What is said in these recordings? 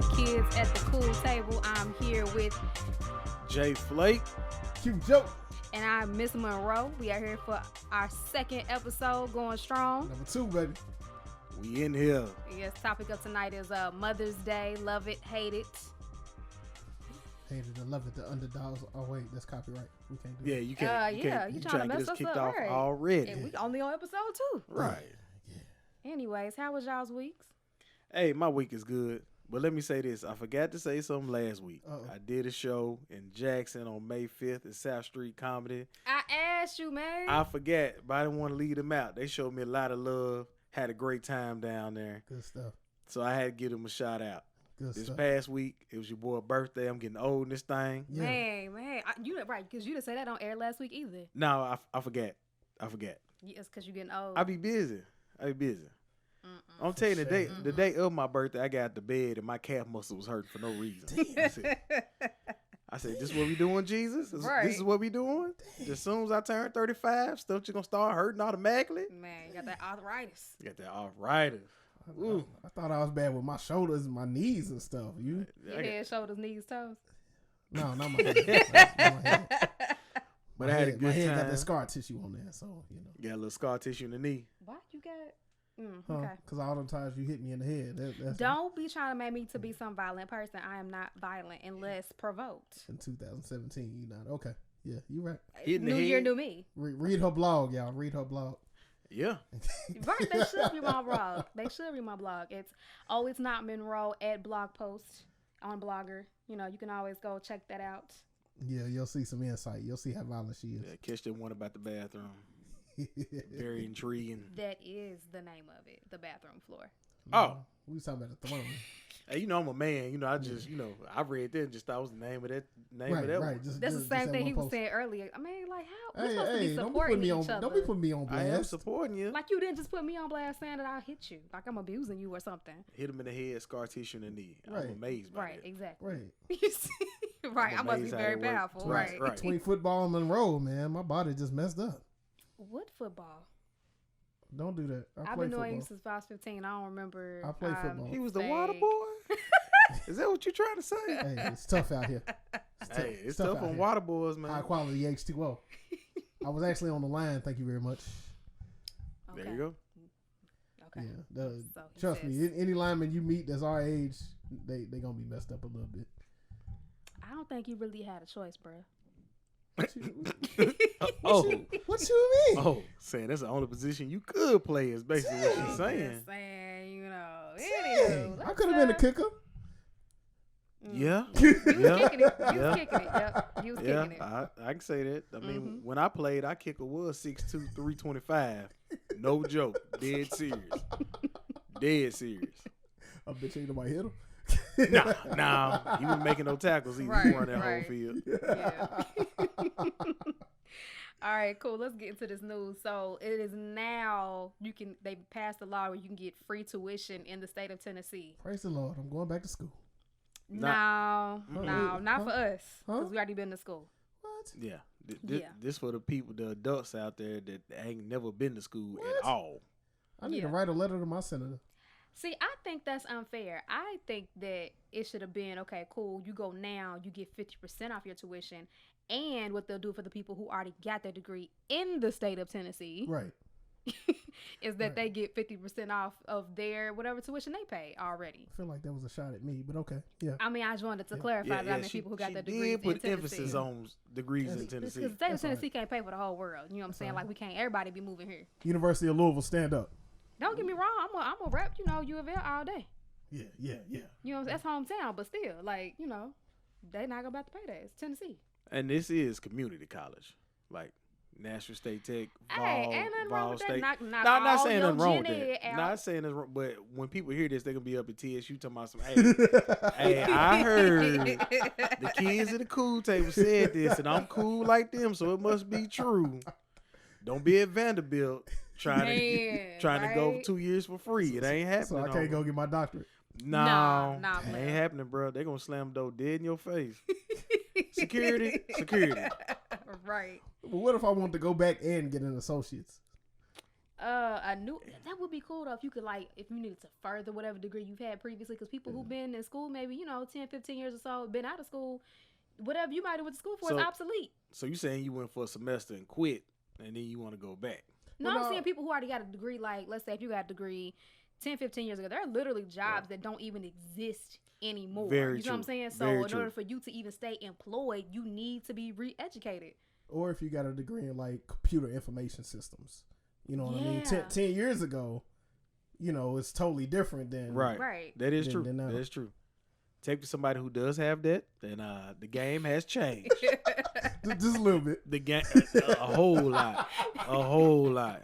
to Kids at the Cool Table. I'm here with Jay Flake, Cute joke. and I'm Miss Monroe. We are here for our second episode, going strong. Number 2, baby. we in here. Yes, topic of tonight is Mother's Day. Love it, hate it. Hated and love it. The underdogs. Oh wait, that's copyright. We can't do Yeah, that. you can't. You trying to get mess us us kicked up, off right. already. And we only on episode 2. Right. Yeah. Anyways, how was y'all's weeks? Hey, my week is good. But let me say this. I forgot to say something last week. Uh-oh. I did a show in Jackson on May 5th at South Street Comedy. I asked you, man. I forgot, but I didn't want to leave them out. They showed me a lot of love. Had a great time down there. Good stuff. So I had to give them a shout out. Good This stuff. past week, it was your boy's birthday. I'm getting old in this thing. Yeah. Man, you right, because you didn't say that on air last week either. No, I forgot. It's because you're getting old. I be busy. Mm-mm. I'm telling you, For sure. the day of my birthday, I got out the bed and my calf muscle was hurting for no reason. I said, this is what we doing, Jesus? Right. This is what we doing? As soon as I turn 35, stuff you gonna start hurting automatically? Man, you got that arthritis. You got that arthritis. Ooh. I thought I was bad with my shoulders and my knees and stuff. You? Your head, shoulders, knees, toes. No, not my head. Not my head. But I had a good My head time. got that scar tissue on there, so you know. Got a little scar tissue in the knee. Why you got? Okay. Because all the times you hit me in the head. That's Don't be trying to make me to be some violent person. I am not violent unless provoked. in 2017. You not okay? Yeah, you right. Hitting the New year, head. new me. Read her blog, y'all. Read her blog. Yeah. Right, they should read my blog. It's not Monroe at blog post on Blogger. You know, you can always go check that out. Yeah, you'll see some insight. You'll see how violent she is. Yeah, catch that one about the bathroom. Very intriguing. That is the name of it, the bathroom floor. Oh. We was talking about the throne. Hey, I'm a man. I just, I read that and just thought it was the name of that Right. one. That's the same thing he was saying earlier. I mean, like, how we're supposed to be don't supporting be each other? Don't be putting me on I am blast. supporting you. Like, you didn't just put me on blast saying that I'll hit you. Like, I'm abusing you or something. Hit him in the head, scar tissue in the knee. Right. I'm amazed by Right, that. exactly. Right. You see? Right, I must be amazed how very that works. powerful. Right, right. 20 football in Monroe, man. My body just messed up. What football? Don't do that. I've been knowing you since I was 15. I don't remember. I played football. He was the saying- water boy? Is that what you trying to say? Hey, it's tough out here. It's tough out on here. water boys, man. High quality H2O. I was actually on the line. Thank you very much. Okay. There you go. Okay. Yeah, So he trust says- me. Any lineman you meet that's our age, they gonna be messed up a little bit. I don't think you really had a choice, bro. Oh, What you mean? oh, saying that's the only position you could play is basically what she's Just saying. saying, you know. Dang, Anywho, I could have been a kicker. Yeah, You was yeah, kicking it. You yeah. was kicking it. Yep. You was yeah. kicking it. I can say that. I mean, Mhm. when I played, our kicker was 6'2", 325. No joke. Dead serious. Dead serious. I bet you ain't nobody hit him. Nah. He wasn't making no tackles either. Right, He weren't that right. whole field. Yeah. All right, cool. Let's get into this news. So it is now they passed a law where you can get free tuition in the state of Tennessee. Praise the Lord. I'm going back to school. No, Mm-mm. not for us, Huh? because we already been to school. What? Yeah. Yeah. This for the people, the adults out there that ain't never been to school What? at all. I need Yeah. to write a letter to my senator. See, I think that's unfair. I think that it should have been, okay, cool, you go now, you get 50% off your tuition. And what they'll do for the people who already got their degree in the state of Tennessee Right. is that Right. they get 50% off of their whatever tuition they pay already. I feel like that was a shot at me, but okay. Yeah. I mean, I just wanted to Yeah. clarify that I mean people who got their degrees did put in Tennessee. emphasis on degrees in It's Tennessee. Because the state of That's all right. Tennessee can't pay for the whole world. You know what I'm saying? all Like, right. we can't everybody be moving here. University of Louisville, stand up. Don't get me wrong. I'm a rep, U of L all day. Yeah. You know, that's hometown, but still, like, they not gonna about to pay that. It's Tennessee. And this is community college, like Nashville State Tech, Hey, Vol, ain't nothing Vol wrong with that. State. Not Not all saying your nothing wrong with gen ed that. out. Not saying it's wrong, but when people hear this, they're gonna be up at TSU talking about some. Hey, I heard the kids at the cool table said this, and I'm cool like them, so it must be true. Don't be at Vanderbilt trying to go right? 2 years for free. It ain't happening. So I can't go get my doctorate. No, Nah, it player. ain't happening, bro. They gonna slam the door dead in your face. Security. Right. But what if I want to go back and get an associate's? That would be cool though if you could if you needed to further whatever degree you've had previously, because people who've been in school maybe 10, 15 years or so, been out of school, whatever you might have went to school for is obsolete. So you saying you went for a semester and quit, and then you want to go back? No, I'm saying people who already got a degree, like let's say if you got a degree 10, 15 years ago, there are literally jobs that don't even exist anymore. You know what I'm saying? So in order for you to even stay employed, you need to be re-educated. Or if you got a degree in like computer information systems. You know what I mean? 10 years ago, it's totally different than... Right. That is true. That is true. Take to somebody who does have that, then the game has changed. Just a little bit. The game, a whole lot. A whole lot.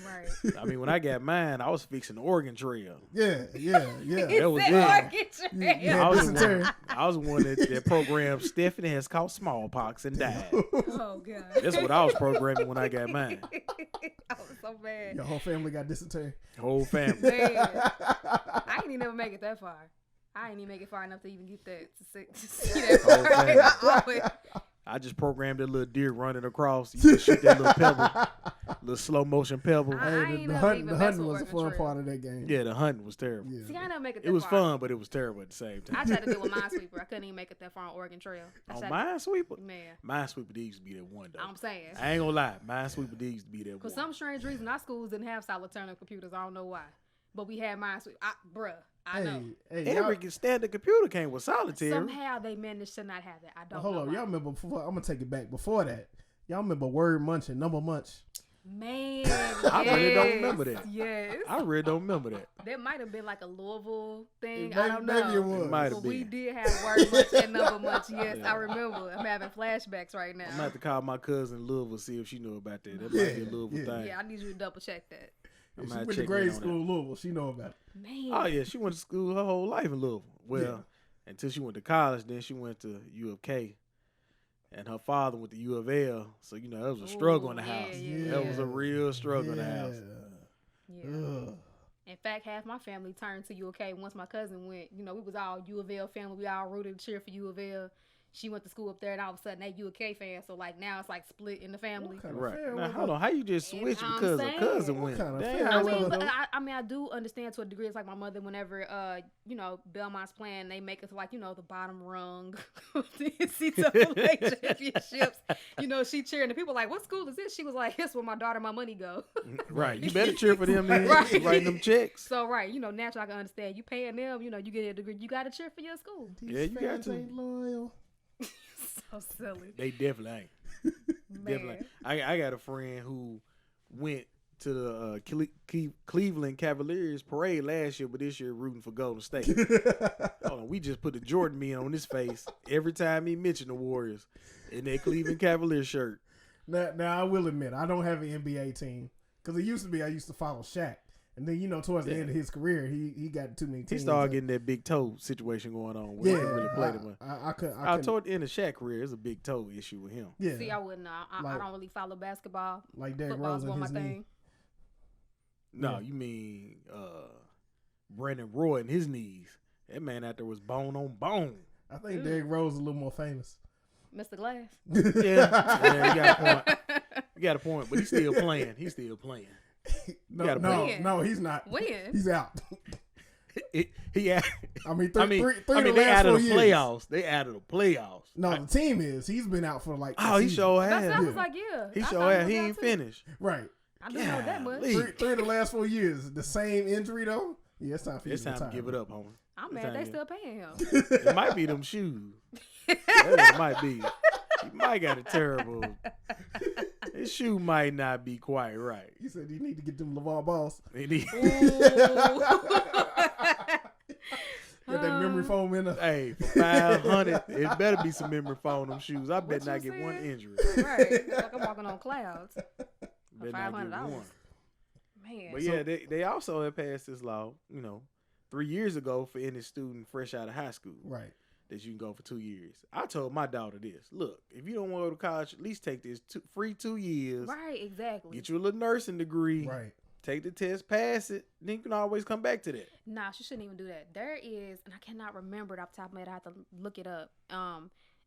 Right. I mean, when I got mine, I was fixing the Oregon Trail. Yeah. That was good. I was one that programmed Stephanie has caught smallpox and died. Oh, God. That's what I was programming when I got mine. I was so bad. Your whole family got dysentery? Whole family. Man. I ain't even make it that far. I ain't even make it far enough to even get that, to see that far. I just programmed that little deer running across. You just shoot that little pebble, little slow motion pebble. The hunting was the fun part of that game. Yeah, the hunting was terrible. Yeah. See, I never make it that far. It was far. fun, but it was terrible at the same time. I tried to do a Minesweeper. I couldn't even make it that far on Oregon Trail. On Minesweeper? Man. Minesweeper did used to be that one, though. I'm saying. I ain't gonna lie. Minesweeper did used to be that one. For some strange reason, our schools didn't have solitary computers. I don't know why. But we had Minesweeper. I know. Every standard computer came with solitaire. Somehow they managed to not have that. I don't know. Hold on. Y'all remember before? I'm going to take it back. Before that, y'all remember word munch and number munch? Man. I really don't remember that. Yes. I really don't remember that. That might have been like a Louisville thing. I don't know. Maybe it was. It might have but been. We did have word munch and number munch. Yes, I remember. I'm having flashbacks right now. I'm going to have to call my cousin in Louisville, see if she knew about that. That might be a Louisville thing. Yeah, I need you to double check that. She went to grade school in Louisville. She know about it. Man. Oh, yeah. She went to school her whole life in Louisville. Well, until she went to college, then she went to U of K. And her father went to U of L. So, that was a struggle in the house. Yeah. That was a real struggle in the house. Yeah. In fact, half my family turned to U of K once my cousin went. We was all U of L family. We all rooted and cheered for U of L. She went to school up there, and all of a sudden, they U of K fans. So, now it's split in the family. Right. Now, hold on. How you just switch because a cousin went? I do understand to a degree. It's like my mother, whenever, Belmont's playing, they make it to, the bottom rung of the NCAA championships. She cheering. And people are like, what school is this? She was like, it's where my daughter, my money go. Right. You better cheer for them, man. Right. Writing them checks. So, right. Naturally, I can understand. You paying them, you get a degree. You got to cheer for your school. These you got to. Ain't loyal. So silly. They definitely ain't. Definitely. I got a friend who went to the Cleveland Cavaliers parade last year, but this year rooting for Golden State. Hold on, we just put the Jordan men on his face every time he mentioned the Warriors in that Cleveland Cavaliers shirt. Now I will admit, I don't have an NBA team because it used to be I used to follow Shaq. And then, towards the end of his career, he got too many teams. He started getting that big toe situation going on where he really played him. I toward the end of Shaq's career, it's a big toe issue with him. Yeah. See, I wouldn't know. I don't really follow basketball. Like Derrick Rose and his knee. No, you mean Brandon Roy and his knees. That man out there was bone on bone. I think Derrick Rose is a little more famous. Mr. Glass. Yeah, you got a point. You got a point, but he's still playing. No, he's not. When? He's out. They added the playoffs. They added the playoffs. No, the team is. He's been out for he sure has. I was like, he sure has. He ain't finished. Right. I didn't know that much. Three of the last 4 years, the same injury though. Yeah, it's time for you to give it up, homie. I'm mad they still paying him. It might be them shoes. It might be. He might got a terrible. His shoe might not be quite right. He said you need to get them LeVar balls. They need. Got that memory foam in there. Hey, for $500, it better be some memory foam on them shoes. I bet not get one injury. Right, like I'm walking on clouds. Bet $500. not get one. Man. But yeah, they also have passed this law, 3 years ago for any student fresh out of high school. Right. That you can go for 2 years. I told my daughter this. Look, if you don't want to go to college, at least take this free 2 years. Right, exactly. Get you a little nursing degree. Right. Take the test, pass it, then you can always come back to that. Nah, she shouldn't even do that. There is, and I cannot remember it off the top of my head. I have to look it up.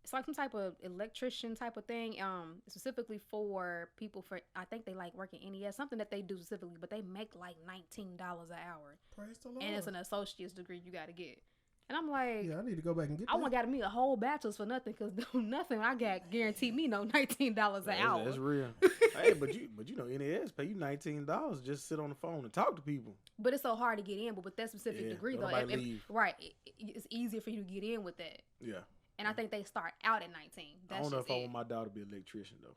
It's like some type of electrician type of thing. Specifically for people for I think they like working NES, something that they do specifically, but they make like $19 an hour. Praise the Lord. And it's an associate's degree you got to get. And I'm like, yeah, I need to go back and get I want got me a whole bachelor's for nothing because nothing I got guaranteed me no $19 an hour. That's real. Hey, but you know NAS pay you $19 just sit on the phone and talk to people. But it's so hard to get in. But with that specific degree though, right, it's easier for you to get in with that. Yeah. And I think they start out at 19. I don't know if I want my daughter to be an electrician though.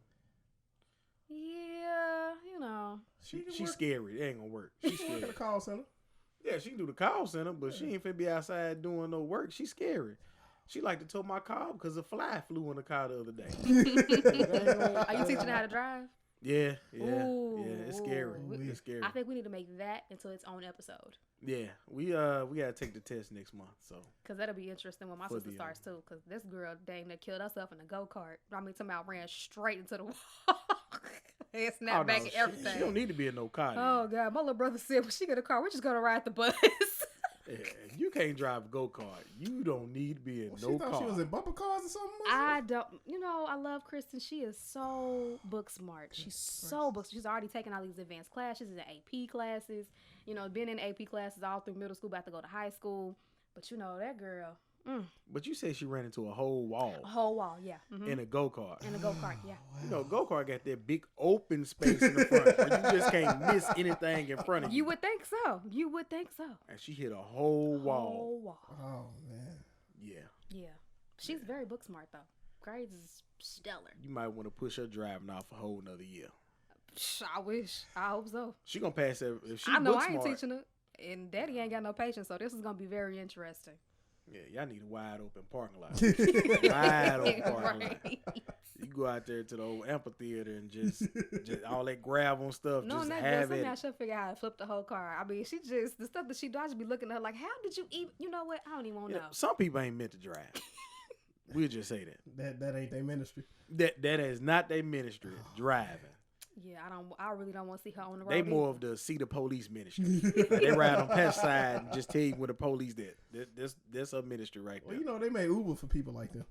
Yeah, you know. She's scary. It ain't gonna work. She's scared. Work at a call center. Yeah, she can do the call center, but she ain't finna be outside doing no work. She's scary. She like to tow my car because a fly flew in the car the other day. Are you teaching her how to drive? Yeah. Ooh, It's scary. It's scary. I think we need to make that into its own episode. Yeah, we gotta take the test next month. So because that'll be interesting when my sister starts too. Because this girl dang near killed herself in a go-kart. I mean, somehow ran straight into the wall. And snapped back and everything. She don't need to be in no car. Oh God, my little brother said when she get a car, we're just gonna ride the bus. Yeah, you can't drive a go-kart. You don't need to be in no car. She was in bumper cars or something. I don't. You know, I love Kristin. She is so book smart. She's so book. She's already taken all these advanced classes and AP classes. You know, been in AP classes all through middle school, about to go to high school. But you know, that girl. But you said she ran into a whole wall. A whole wall, yeah. Mm-hmm. In a go-kart. In a go-kart, yeah. You know, go-kart got that big open space in the front where you just can't miss anything in front of you. You would think so. And she hit a whole wall. Whole wall. Oh, man. Yeah. Yeah. She's very book smart, though. Grades is stellar. You might want to push her driving off a whole nother year. I wish. I hope so. She gonna pass that. If she I know book I ain't smart, teaching her. And Daddy ain't got no patience, so this is going to be very interesting. Yeah, y'all need a wide open parking lot. Wide open parking lot. You go out there to the old amphitheater and just all that gravel and stuff. No, just not have that. it. I should figure out how to flip the whole car. I mean, the stuff that she does, I should be looking at her like, how did you even, you know what? I don't even want to know. Some people ain't meant to drive. We'll just say that. That ain't their ministry. That is not their ministry, driving. Yeah, I really don't want to see her on the road. They more of the see the police ministry. Like they ride on past side and just tell you where the police at. That's her ministry right there. Well, you know, they made Uber for people like them.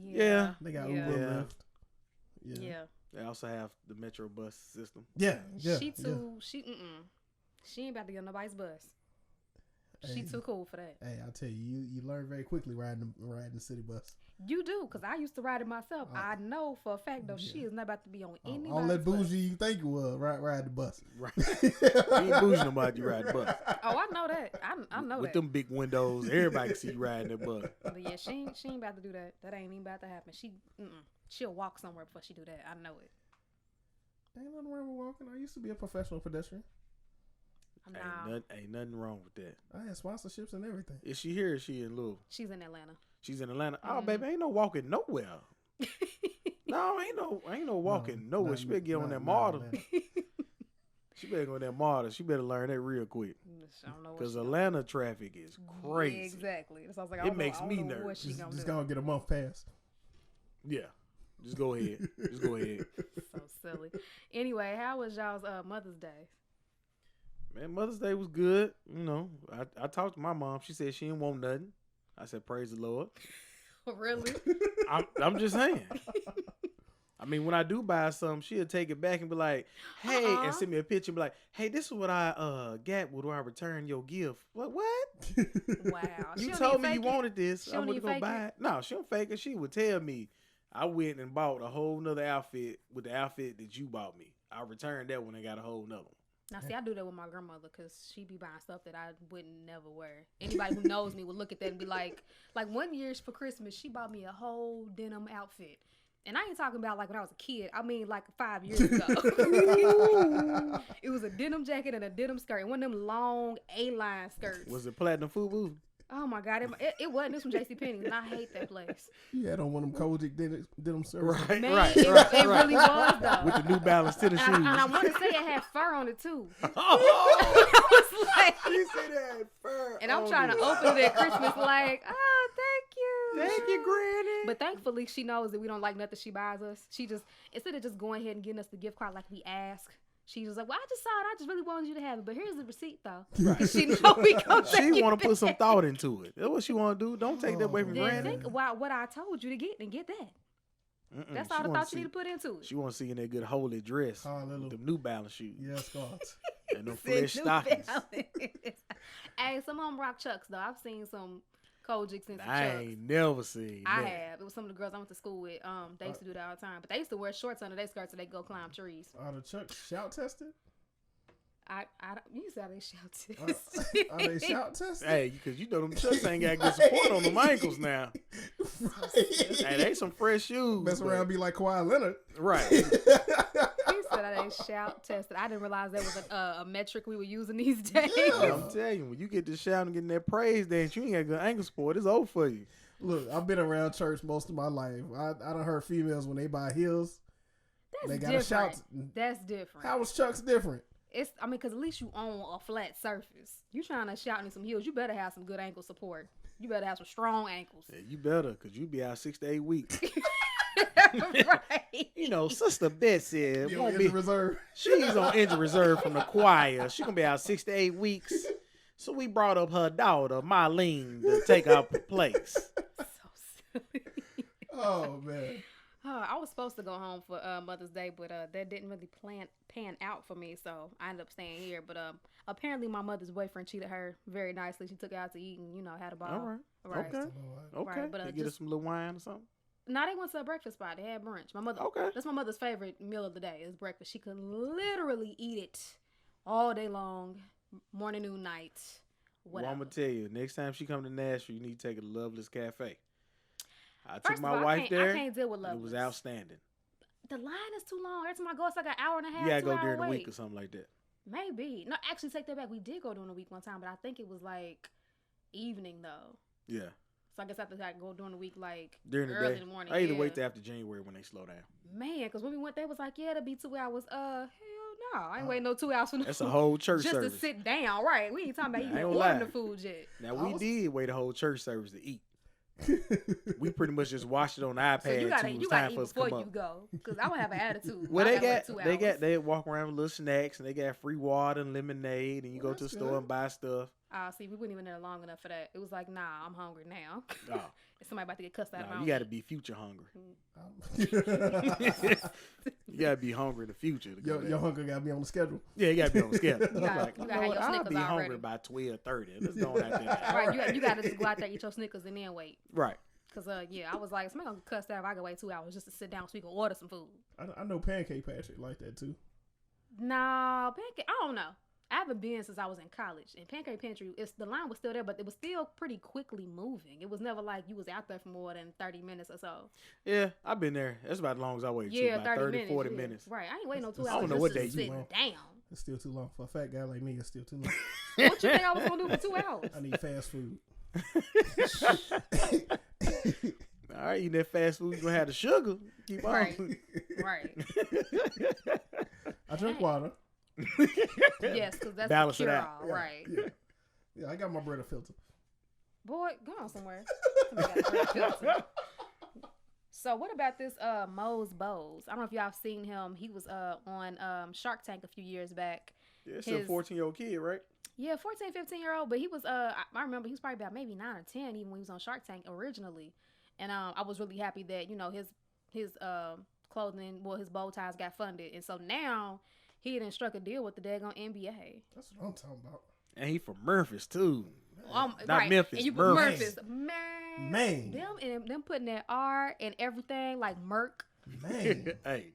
Yeah. They got Uber and Lyft. Yeah. They also have the Metro bus system. Yeah. She ain't about to get on nobody's bus. She too cool for that. Hey, I'll tell you, you learn very quickly riding the city bus. You do, because I used to ride it myself. I know for a fact, though, she is not about to be on anybody's all that bus. bougie you think you was, ride the bus. Right. You ain't bougie nobody, you ride the bus. Oh, I know that. I know With that. them big windows, everybody can see you riding that bus. But yeah, she ain't about to do that. That ain't even about to happen. She'll walk somewhere before she do that. I know it. Ain't nothing wrong with walking. I used to be a professional pedestrian. Ain't nothing wrong with that. I had sponsorships and everything. Is she here or is she in Louisville? She's in Atlanta. She's in Atlanta. Oh, baby, ain't no walking nowhere. No, ain't no walking nowhere. She better get on that MARTA. She better go on that MARTA. She better learn that real quick. Because Atlanta traffic is crazy. Yeah, exactly. So I was like, it makes me nervous. Just gonna get a month pass. Yeah. Just go ahead. So silly. Anyway, how was y'all's Mother's Day? Man, Mother's Day was good. You know, I talked to my mom. She said she didn't want nothing. I said, praise the Lord. Really? I'm just saying. I mean, when I do buy something, she'll take it back and be like, hey, and send me a picture and be like, hey, this is what I got when I return your gift. What? Wow. You told me you wanted this. I'm going to go buy it. No, she don't fake it. She would tell me I went and bought a whole nother outfit with the outfit that you bought me. I returned that one and got a whole nother one. Now, see, I do that with my grandmother because she be buying stuff that I wouldn't never wear. Anybody who knows me would look at that and be like one year for Christmas, she bought me a whole denim outfit. And I ain't talking about like when I was a kid. I mean like 5 years ago. It was a denim jacket and a denim skirt. And one of them long A-line skirts. Was it Platinum Fubu? Oh my God. It wasn't. This from JCPenney's and I hate that place. You had on one of them Kojic denim shirts. Right, Man, right. It really was though. With the New Balance tennis shoes. And I want to say it had fur on it too. Oh, I was like, you said it had fur. and I'm trying to open it at Christmas like, oh, thank you. Thank you, Granny. But thankfully, she knows that we don't like nothing she buys us. She just, instead of just going ahead and getting us the gift card like we ask, She was like, well, I just saw it. I just really wanted you to have it. But here's the receipt, though. Right. She know we gonna She want to put some thought into it. That's what she want to do. Don't take that away from Then granted. think about what I told you to get and get that. That's all the thought you need to put into it. She want to see in that good holy dress. Hallelujah. With them New Balance shoes. Yes, God. And them flesh stockings. Hey, some of them rock Chucks, though. I've seen some Kojics and some I Chucks. ain't never seen I that. have. It was some of the girls I went to school with. They used to do that all the time. But they used to wear shorts under their skirts so they go climb trees. Are the Chucks shout tested? You said they shout tested. Are they shout tested? Hey, because you know them Chucks ain't got good support on them ankles now. Right. Hey, they some fresh shoes. Mess around and be like Kawhi Leonard. Right. He said they shout tested. I didn't realize that was a metric we were using these days. Yeah. I'm telling you, when you get to shout and getting that praise dance, you ain't got good ankle support. It's over for you. Look, I've been around church most of my life. I done heard females when they buy heels. That's They different. gotta shout. That's different. How was Chucks different? Because at least you own a flat surface. You trying to shout in some heels, you better have some good ankle support. You better have some strong ankles. Yeah, you better, because you be out 6 to 8 weeks. Right. You know, Sister Betsy You won't in be. the reserve. She's on injured reserve from the choir. She gonna be out 6 to 8 weeks. So we brought up her daughter, Marlene, to take our place. So silly. Oh man. I was supposed to go home for Mother's Day, but that didn't really pan out for me, so I ended up staying here. But apparently my mother's boyfriend cheated her very nicely. She took her out to eat and, had a ball. All right. Right. Okay. Okay. Right, but, They get us some little wine or something. No, they went to a breakfast spot. They had brunch. My mother. Okay. That's my mother's favorite meal of the day is breakfast. She could literally eat it all day long, morning, noon, night, whatever. Well, I'm gonna tell you, next time she come to Nashville, you need to take her to Loveless Cafe. I First took of my all, wife there. I can't deal with and it was Loveless. outstanding. The line is too long. Every time I go, it's like an hour and a half. You gotta 2 go hour during the wait. week or something like that. Maybe. No, actually, take that back. We did go during the week one time, but I think it was like evening though. Yeah. So I guess I have to go during the week, like During the early day. in the morning. I either yeah. wait till after January when they slow down. Man, because when we went, they was like, yeah, it'll be 2 hours. Hell no, I ain't waiting no 2 hours for no That's a food. whole church just service. to sit down, right? We ain't talking about Nah, I even ain't gonna ordering lie. the food yet. Now we did wait a whole church service to eat. We pretty much just watched it on the iPad. So you gotta till it was eat time for us to before come you up. go, because I would have an attitude. Well, I gotta wait 2 hours. they walk around with little snacks and they got free water and lemonade and you go Well, to the that's store good. and buy stuff. See, we weren't even there long enough for that. It was like, nah, I'm hungry now. Oh, Is somebody about to get cussed out of no, my you got to own be future hungry. your You got to be hungry in the future. To go there. hunger got to be on the schedule. Yeah, you got to be on the schedule. You gotta- I'm like, you you gotta know have what? your I'll Snickers be hungry already. by 12:30. Let's go on out there. Right, you got to just go out there, eat your Snickers, and then wait. Right. Because, I was like, somebody gonna cuss out if I could wait 2 hours just to sit down so we can order some food. I know Pancake Patrick like that too. Nah, Pancake, I don't know. I haven't been since I was in college. And Pancake Pantry, the line was still there, but it was still pretty quickly moving. It was never like you was out there for more than 30 minutes or so. Yeah, I've been there. That's about as long as I waited. Yeah, too, about 30 minutes. 40 yeah. minutes. Right, I ain't waiting no 2 I hours don't know just what to day you sit want. down. It's still too long for a fat guy like me. It's still too long. What you think I was gonna do for 2 hours? I need fast food. All right, eating that fast food, you're going to have the sugar. Keep on. Right. Right. I drink water. Yes, because that's Balance the it cure out. all. Yeah, Right. Yeah, I got my bread filter. Boy, go on somewhere. Somebody got a great filter. So what about this Moes? I don't know if y'all seen him. He was on Shark Tank a few years back. Yeah, it's still a 14-year-old kid, right? Yeah, 14, 15-year-old. But he was I remember he was probably about maybe 9 or 10 even when he was on Shark Tank originally. And I was really happy that, his clothing, his bow ties got funded. And so now he done struck a deal with the daggone NBA. That's what I'm talking about. And he from Memphis, too. Not Right. Memphis, And you Memphis. Man. Them putting that R and everything like Merc. Man. Hey.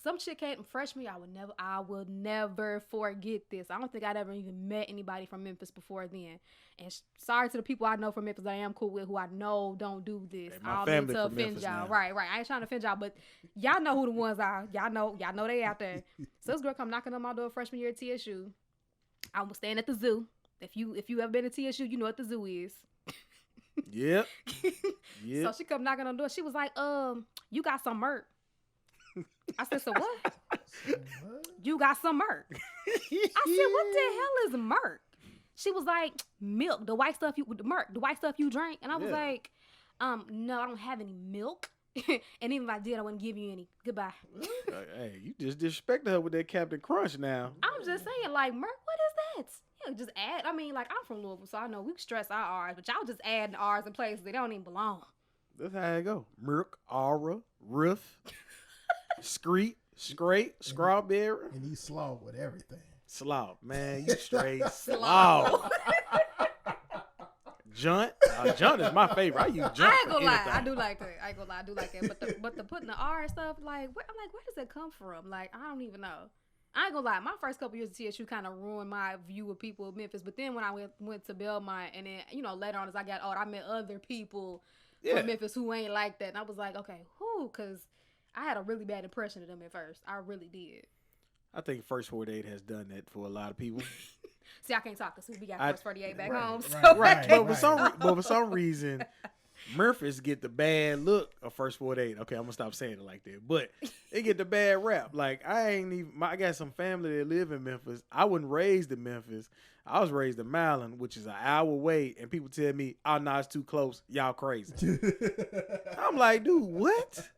Some shit came fresh me. I will never forget this. I don't think I'd ever even met anybody from Memphis before then. And sorry to the people I know from Memphis that I am cool with who I know don't do this. Hey, my I'll family mean to from offend Memphis y'all. now. Right. I ain't trying to offend y'all, but y'all know who the ones are. Y'all know they out there. So this girl come knocking on my door freshman year at TSU. I was staying at the zoo. If you ever been to TSU, you know what the zoo is. Yep. Yep. So she come knocking on the door. She was like, you got some merch. I said, so what? What? You got some merch. I said, what the hell is merch? She was like, milk, the white stuff you drink. And I was Yeah. like, no, I don't have any milk. And even if I did, I wouldn't give you any. Goodbye. Hey, you just disrespected her with that Captain Crunch now. I'm just saying, like, Merc, what is that? You know, just add. I mean, like, I'm from Louisville, so I know we stress our R's, but y'all just adding R's in places they don't even belong. That's how it go. Merc, aura, riff, screet, scrape, strawberry. And he's slow with everything. Slop, man. You straight slop. Junt. Junt is my favorite. I use Junt. I ain't gonna lie. anything. I do like that. I ain't gonna lie. I do like that. But the putting the R and stuff, like, I'm like, where does that come from? Like, I don't even know. I ain't gonna lie. My first couple years at TSU kind of ruined my view of people in Memphis. But then when I went to Belmont, and then, you know, later on as I got older, I met other people from Memphis who ain't like that. And I was like, okay, because I had a really bad impression of them at first. I really did. I think First 48 has done that for a lot of people. See, I can't talk because we got First 48 back home. So Right. But for some reason, Memphis get the bad look of First 48. Okay, I'm gonna stop saying it like that. But they get the bad rap. Like, I got some family that live in Memphis. I wasn't raised in Memphis. I was raised in Maryland, which is an hour away, and people tell me, "Oh no, it's too close. Y'all crazy." I'm like, dude, what?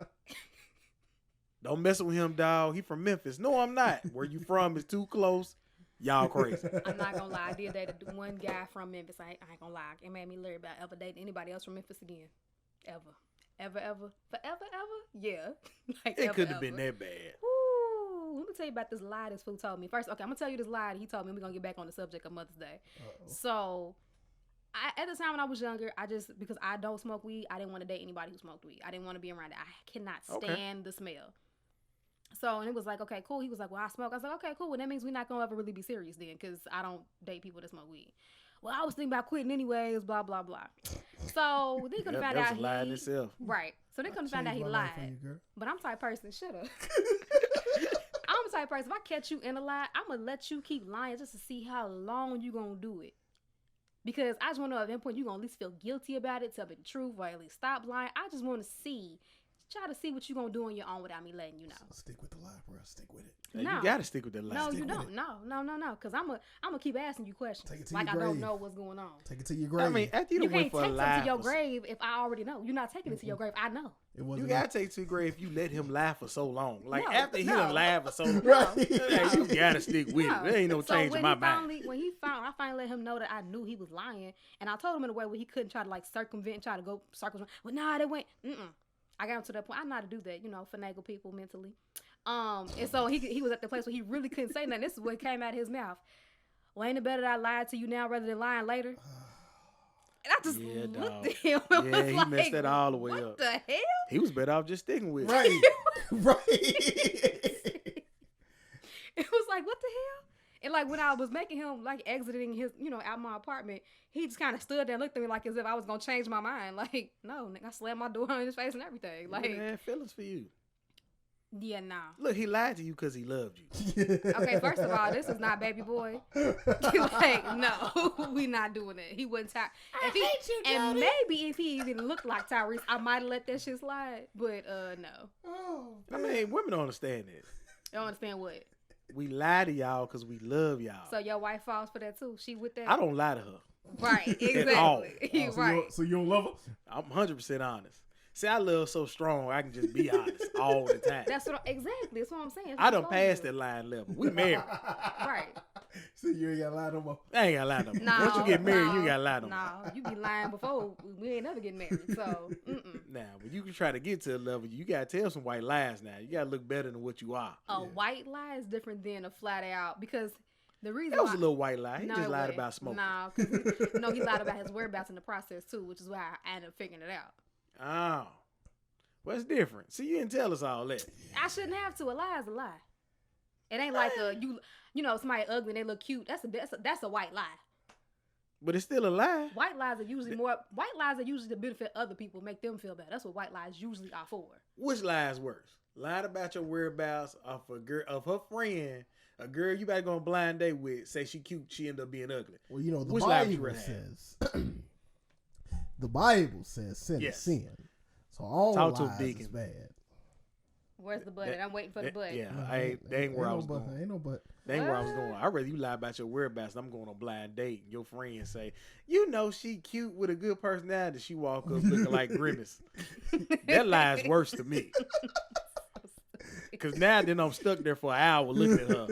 Don't mess with him, dog. He from Memphis. No, I'm not. Where you from is too close. Y'all crazy. I'm not gonna lie. I did date one guy from Memphis. I ain't gonna lie. It made me leery about ever dating anybody else from Memphis again. Ever. Forever? Yeah. Like, It couldn't have been that bad. Ooh, let me tell you about this lie this fool told me. First, okay, I'm gonna tell you this lie he told me. We're gonna get back on the subject of Mother's Day. Uh-oh. So, at the time when I was younger, because I don't smoke weed, I didn't want to date anybody who smoked weed. I didn't want to be around it. I cannot stand the smell. So, and it was like, okay, cool. He was like, well, I smoke. I was like, okay, cool. Well, that means we're not going to ever really be serious then, because I don't date people that smoke weed. Well, I was thinking about quitting anyways, blah, blah, blah. So, they couldn't find out he lied himself. Right. So, they couldn't find out he lied. But I'm the type of person, shut up. I'm the type of person, if I catch you in a lie, I'm going to let you keep lying just to see how long you going to do it. Because I just want to know at that point you're going to at least feel guilty about it, tell me the truth, or at least stop lying. I just want to try to see what you're going to do on your own without me letting you know. So stick with the lie, bro. Stick with it. No. You got to stick with that lie. No, Stick you with don't. it. No. Because I'm going to keep asking you questions. Take it to like your I don't grave. know what's going on. Take it to your grave. I mean, after you You done went can't for a take lie. something to your grave if I already know. You're not taking it to your grave. I know. It wasn't You got to take it to your grave if you let him lie for so long. Like, No, after he no. done lied for so long, Right. hey, you got to stick with it. There ain't no So change when in my he mind. I finally let him know that I knew he was lying, and I told him in a way where he couldn't try to like circumvent, try to go circles. Well, nah, they went. I got him to that point. I know how to do that, finagle people mentally. And so he was at the place where he really couldn't say nothing. This is what came out of his mouth. Well, ain't it better that I lied to you now rather than lying later? And I just looked at him. And Yeah, was he like, messed that all the way what up. the hell? He was better off just sticking with it. Right. Right. It was like, what the hell? And like when I was making him like exiting his, out my apartment, he just kind of stood there and looked at me like as if I was gonna change my mind. Like, no, nigga, I slammed my door in his face and everything. Like, He had feelings for you. yeah, nah. Look, he lied to you because he loved you. Okay, first of all, this is not baby boy. Like, no, we not doing it. He wasn't and maybe if he even looked like Tyrese, I might have let that shit slide. But no. Oh, I mean, women don't understand that. You don't understand what? We lie to y'all because we love y'all. So your wife falls for that too. She with that? I don't lie to her. Right, all. exactly. so Right. So you don't love her? I'm 100% honest. See, I love so strong, I can just be honest all the time. That's what exactly. That's what I'm saying. I done passed that line level. We married. Right. So you ain't got to lie no more. I ain't got to lie no more. No, Once you get married, you no, ain't got to lie no more. No, you be lying before. We ain't never getting married. So, Now, when you can try to get to a level, you got to tell some white lies now. You got to look better than what you are. a white lie is different than a flat out because the reason That was why, a little white lie. He No, just it lied wasn't. about smoking. No, because he lied about his whereabouts in the process too, which is why I ended up figuring it out. Oh. What's different? See, you didn't tell us all that. I shouldn't have to. A lie is a lie. It ain't like somebody ugly and they look cute. That's a white lie. But it's still a lie. White lies are usually to benefit other people, make them feel better. That's what white lies usually are for. Which lie is worse? Lied about your whereabouts of her friend, a girl you about to go on a blind date with, say she cute, she end up being ugly. Well, the Which lie would you Bible rather have? says, the Bible says sin Yes. is sin. So all Talk to him, lies Deacon. is bad. Where's the butt? I'm waiting for the butt. Yeah, that ain't where I was going. Ain't no butt. That ain't where I was going. I'd rather you lie about your whereabouts. I'm going on a blind date. And your friend say, you know, she cute with a good personality. She walk up looking like Grimace. That lie is worse to me. Because now then I'm stuck there for an hour looking at her.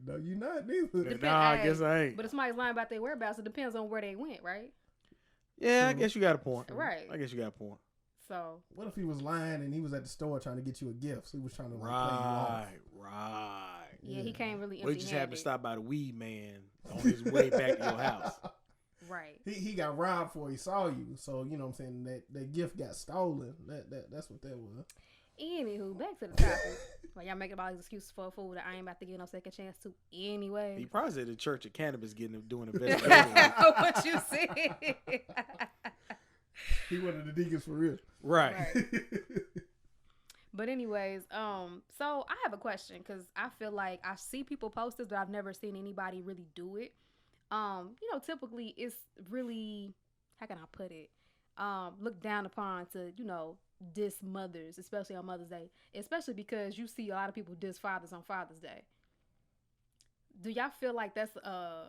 No, you not neither. Nah, I guess I ain't. But if somebody's lying about their whereabouts, it depends on where they went, right? Yeah, I guess you got a point. Right. I guess you got a point. So what if he was lying and he was at the store trying to get you a gift? So he was trying to play you off. Right. Yeah, he can't really. Well, he just happened to stop by the weed man on his way back to your house. Right. He got robbed before he saw you. So you know what I'm saying, that gift got stolen. That's what that was. Anywho, back to the topic. Like y'all making all these excuses for a fool that I ain't about to give no second chance to anyway. He probably said the Church of Cannabis doing investigation. What you said. He wanted the deacons for real. Right. But anyways, so I have a question because I feel like I see people post this, but I've never seen anybody really do it. You know, typically it's really, how can I put it? Looked down upon to, you know, diss mothers, especially on Mother's Day, especially because you see a lot of people diss fathers on Father's Day. Do y'all feel like that's a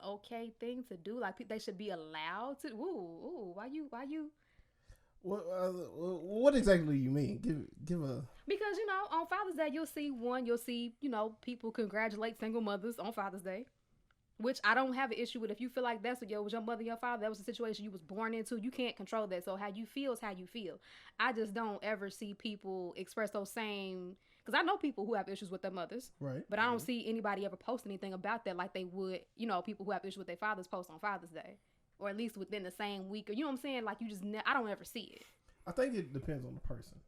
okay thing to do? Like they should be allowed to? Ooh, why you? What exactly do you mean? Give a. Because you know, on Father's Day you'll see you know people congratulate single mothers on Father's Day. Which I don't have an issue with. If you feel like that's what was your mother, your father, that was the situation you was born into, you can't control that. So how you feel is how you feel. I just don't ever see people express those same, because I know people who have issues with their mothers, right? But I don't see anybody ever post anything about that like they would, you know, people who have issues with their fathers post on Father's Day, or at least within the same week, or you know what I'm saying? Like you just, I don't ever see it. I think it depends on the person.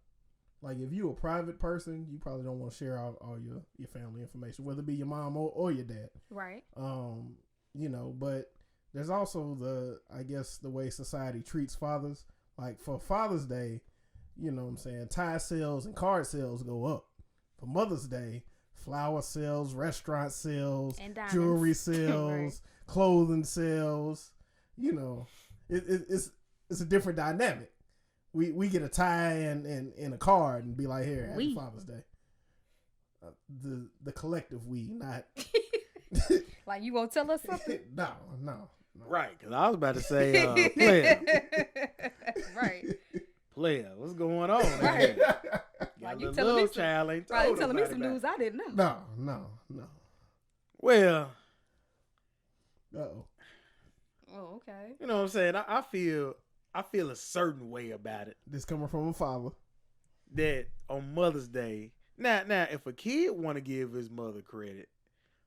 Like if you're a private person, you probably don't want to share all your family information, whether it be your mom or your dad. Right. You know, but there's also the way society treats fathers. Like for Father's Day, you know what I'm saying, tie sales and card sales go up. For Mother's Day, flower sales, restaurant sales, and jewelry sales, right. Clothing sales. You know, it's a different dynamic. We get a tie and a card and be like, here, happy Father's Day. The collective we, not. Like you gonna tell us something? No. Right, because I was about to say, player. Right. Player, what's going on? Right. Like you telling me some, telling me some news I didn't know. No. Well. Uh-oh. Oh, okay. You know what I'm saying? I feel a certain way about it. This coming from a father. That on Mother's Day, now if a kid want to give his mother credit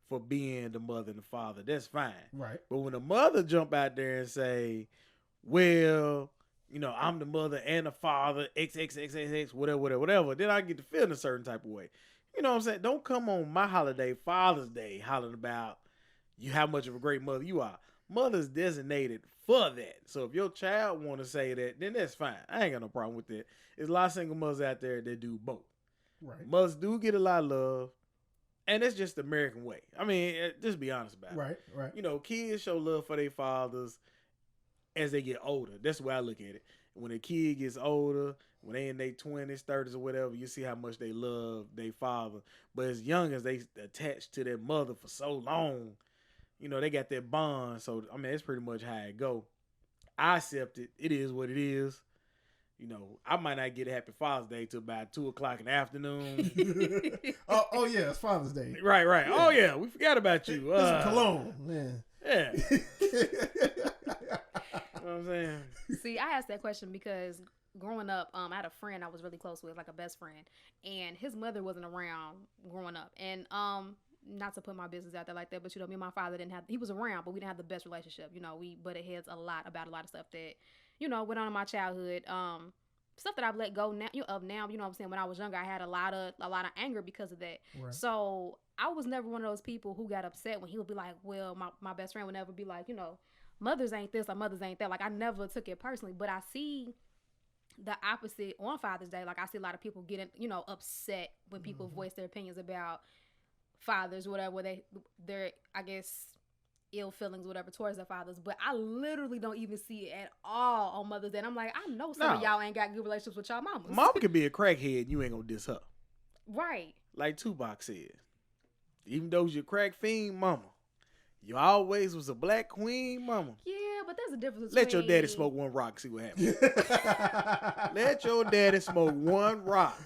for being the mother and the father, that's fine. Right. But when a mother jump out there and say, well, you know, I'm the mother and the father, XXXXX, whatever, then I get to feel in a certain type of way. You know what I'm saying? Don't come on my holiday, Father's Day, hollering about you how much of a great mother you are. Mother's designated for that. So if your child want to say that, then that's fine. I ain't got no problem with that. There's a lot of single mothers out there that do both. Right. Mothers do get a lot of love, and that's just the American way. I mean, just be honest about it. Right. You know, kids show love for their fathers as they get older. That's the way I look at it. When a kid gets older, when they in their 20s, 30s, or whatever, you see how much they love their father. But as young as they attached to their mother for so long, you know, they got that bond. So, I mean, that's pretty much how it go. I accept it. It is what it is. You know, I might not get a happy Father's Day till about 2:00 in the afternoon. oh yeah, it's Father's Day. Right. Yeah. Oh yeah, we forgot about you. This is cologne, man. Yeah. You know what I'm saying? See, I asked that question because growing up, I had a friend I was really close with, like a best friend, and his mother wasn't around growing up, and not to put my business out there like that, but you know, me and my father he was around, but we didn't have the best relationship. You know, we butted heads a lot about a lot of stuff that, you know, went on in my childhood. Stuff that I've let go now, you know what I'm saying? When I was younger, I had a lot of anger because of that. Right. So I was never one of those people who got upset when he would be like, well, my best friend would never be like, you know, mothers ain't this or mothers ain't that. Like, I never took it personally, but I see the opposite on Father's Day. Like, I see a lot of people getting, you know, upset when people voice their opinions about fathers, whatever, they're, I guess, ill feelings, whatever, towards their fathers. But I literally don't even see it at all on Mother's Day. And I'm like, I know some of y'all ain't got good relationships with y'all mamas. Mama could be a crackhead. You ain't gonna diss her. Right. Like Tupac said, even though you're crack fiend mama, you always was a black queen mama. Yeah, but there's a difference Let between... your daddy smoke one rock, see what happens. Let your daddy smoke one rock.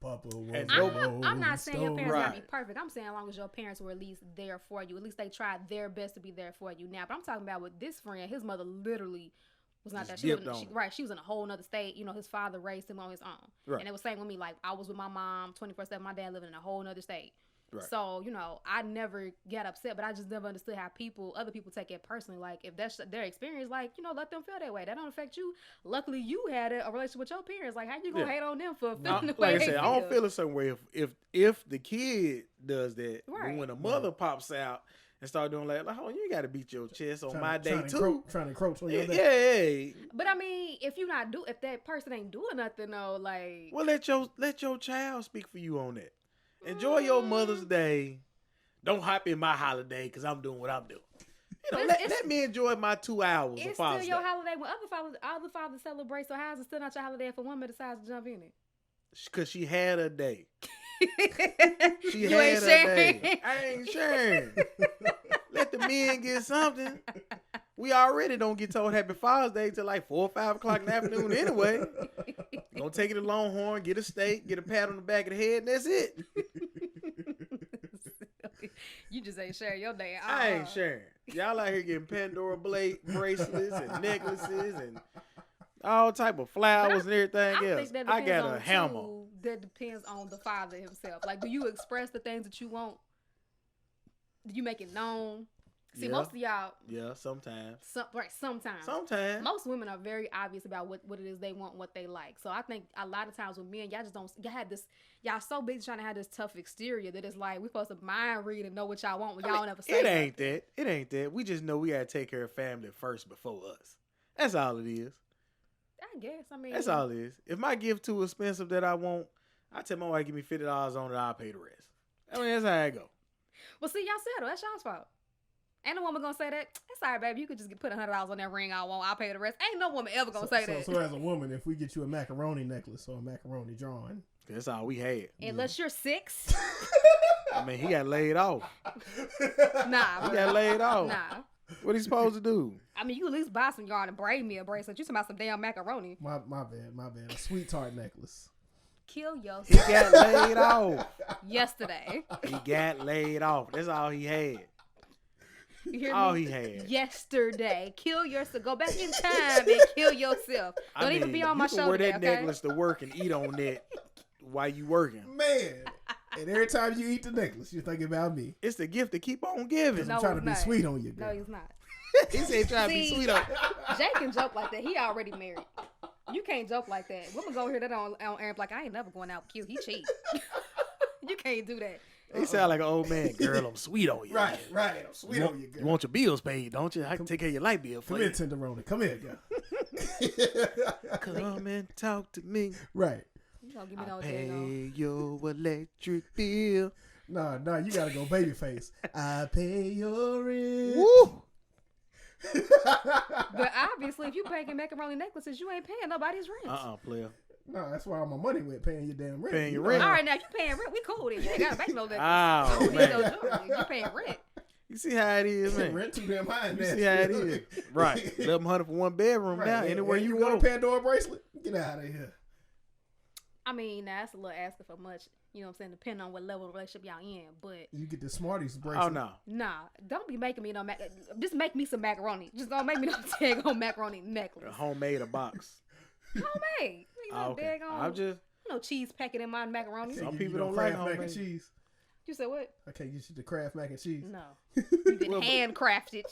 Papa was And I'm not saying your parents gotta be Right. perfect. I'm saying as long as your parents were at least there for you. At least they tried their best to be there for you. Now, but I'm talking about with this friend, his mother literally was not Just that. dipped on him. Right. She was in a whole nother state. You know, his father raised him on his own. Right. And it was same with me. Like, I was with my mom 24/7. My dad living in a whole nother state. Right. So, you know, I never get upset, but I just never understood how other people take it personally. Like, if that's their experience, like, you know, let them feel that way. That don't affect you. Luckily, you had a relationship with your parents. Like, how you gonna hate on them for feeling the way Like I they said, feel? I don't feel a certain way if the kid does that. But Right. when a mother pops out and start doing like, oh, you gotta beat your chest on my day too. Trying to encroach on your day. Yeah. But I mean, if that person ain't doing nothing though, like, Well, let your child speak for you on that. Enjoy your Mother's Day. Don't hop in my holiday because I'm doing what I'm doing. You know, let me enjoy my 2 hours of it's Father's still your Day. holiday when other fathers celebrate. So how is it still not your holiday if a woman decides to jump in it? Because she had a day. She You had ain't a sharing. day. I ain't sharing. Let the men get something. We already don't get told Happy Father's Day till like 4 or 5 o'clock in the afternoon anyway. Gonna take it to Longhorn, get a steak, get a pat on the back of the head, and that's it. You just ain't sharing your day. I ain't sharing. Y'all out here getting Pandora bracelets and necklaces and all type of flowers and everything I else. think that I depends got a on hammer. too, that depends on the father himself. Like, do you express the things that you want? Do you make it known? See, Yeah. most of y'all, Yeah, sometimes. sometimes. Sometimes. Most women are very obvious about what it is they want, what they like. So I think a lot of times with men, y'all just don't. Y'all so busy trying to have this tough exterior that it's like we supposed to mind read and know what y'all want when y'all never say It nothing. ain't that. It ain't that. We just know we gotta take care of family first before us. That's all it is. I guess. I mean, That's all it is. If my gift too expensive that I want, I tell my wife give me $50 on it. I'll pay the rest. I mean that's how I go. Well, see, y'all settle. That's y'all's fault. Ain't no woman gonna say that. It's all right, baby. You could just put $100 on that ring I want. I'll pay the rest. Ain't no woman ever gonna say that. So as a woman, if we get you a macaroni necklace or a macaroni drawing, That's all we had. Unless you're 6. I mean, he got laid off. Nah. He got laid off. Nah. What he supposed to do? I mean, you at least buy some yarn and braid me a bracelet. You talking about some damn macaroni. my bad. A sweet tart necklace. Kill He yourself got laid off. yesterday. He got laid off. That's all he had. You hear All me? he had. Yesterday. Kill yourself. Go back in time and kill yourself. Don't even be on my you can show wear today, that okay? necklace to work and eat on that while you working. Man. And every time you eat the necklace, you're thinking about me. It's the gift to keep on giving. No, I'm trying to it's be not. sweet on you, No, girl. he's not. He said trying to be See, sweet on. Jay can joke like that. He already married. You can't joke like that. Women go hear that on air like, I ain't never going out with Q. He cheat. You can't do that. He sound like an old man. Girl, I'm sweet on you. Right. I'm sweet on you, girl. You want your bills paid, don't you? I can take care of your light bill for Come you. here, Tenderoni. Come here, girl. Come and talk to me. Right. You gonna give me I no pay daggone. your electric bill. Nah, you gotta go baby face. I pay your rent. Woo! But obviously, if you paying macaroni necklaces, you ain't paying nobody's rent. Player. No, that's why all my money went paying your damn rent. Paying your You know rent. All right, now if you paying rent, we cool then. You ain't gotta make no necklace. Oh, You don't need no man. jewelry. You paying rent. You see how it is, man. Rent too damn high. You see how it is. Right. 1100 for one bedroom Right, now. yeah. Anywhere And you want go. a Pandora bracelet? Get out of here. I mean, that's a little asking for much. You know what I'm saying? Depending on what level of relationship y'all in. But You get the Smarties bracelet. Oh, no. nah, don't be making me no just make me some macaroni. Just don't make me no daggone macaroni A necklace. homemade a box. Homemade. You know, Okay. daggone. I'm just. No cheese packet in my macaroni. Some Can't give people you no don't like Kraft mac and homemade. cheese. You said what? I can't get you the Kraft mac and cheese. No. You been Well, handcrafted.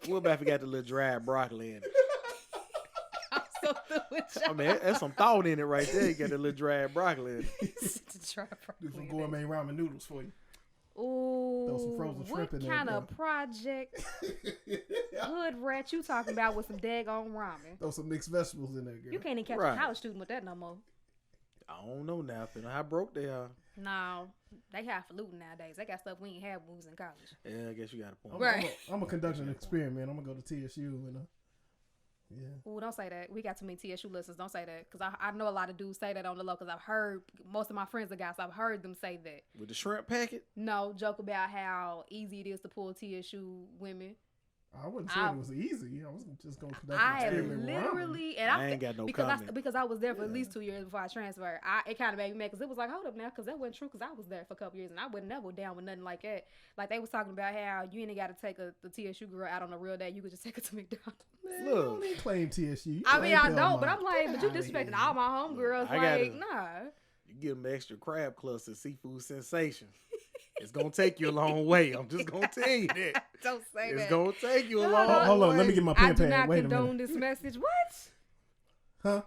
What about if we got the little dried broccoli in it? I'm so through with I mean, that's some thought in it right there. You got the little dried broccoli in it. To try Do some properly. gourmet ramen noodles for you. Ooh, Throw some frozen shrimp what in there, kind of girl. project hood rat you talking about with some daggone ramen? Throw some mixed vegetables in there, girl. You can't even catch Right. a college student with that no more. I don't know now. Depending on how broke they are. No, they highfalutin nowadays. They got stuff we ain't have when we was in college. Yeah, I guess you got a point. Right. I'm gonna conduct an experiment. I'm gonna go to TSU and Yeah. Ooh, don't say that. We got too many TSU listeners. Don't say that. Because I know a lot of dudes say that on the low. Because I've heard, most of my friends are guys, I've heard them say that. With the shrimp packet? No, joke about how easy it is to pull TSU women. I wouldn't say it was easy. I was just going to conduct I an have experiment. literally, and I ain't got no comment. because I was there for at least 2 years before I transferred. It kind of made me mad because it was like, hold up now, because that wasn't true. Because I was there for a couple years and I would never down with nothing like that. Like they was talking about how you ain't got to take the TSU girl out on a real day. You could just take her to McDonald's. Man, you don't even claim TSU. You I mean, claim I know, Belmont. but I'm like, but you disrespecting all my homegirls. Like, nah. You give them extra crab cluster, seafood sensation. It's going to take you a long way. I'm just going to tell you that. Don't say that. It's going to take you a long way. Hold on, let me get my pen I do pad. not Wait a condone minute. this message. What? Huh?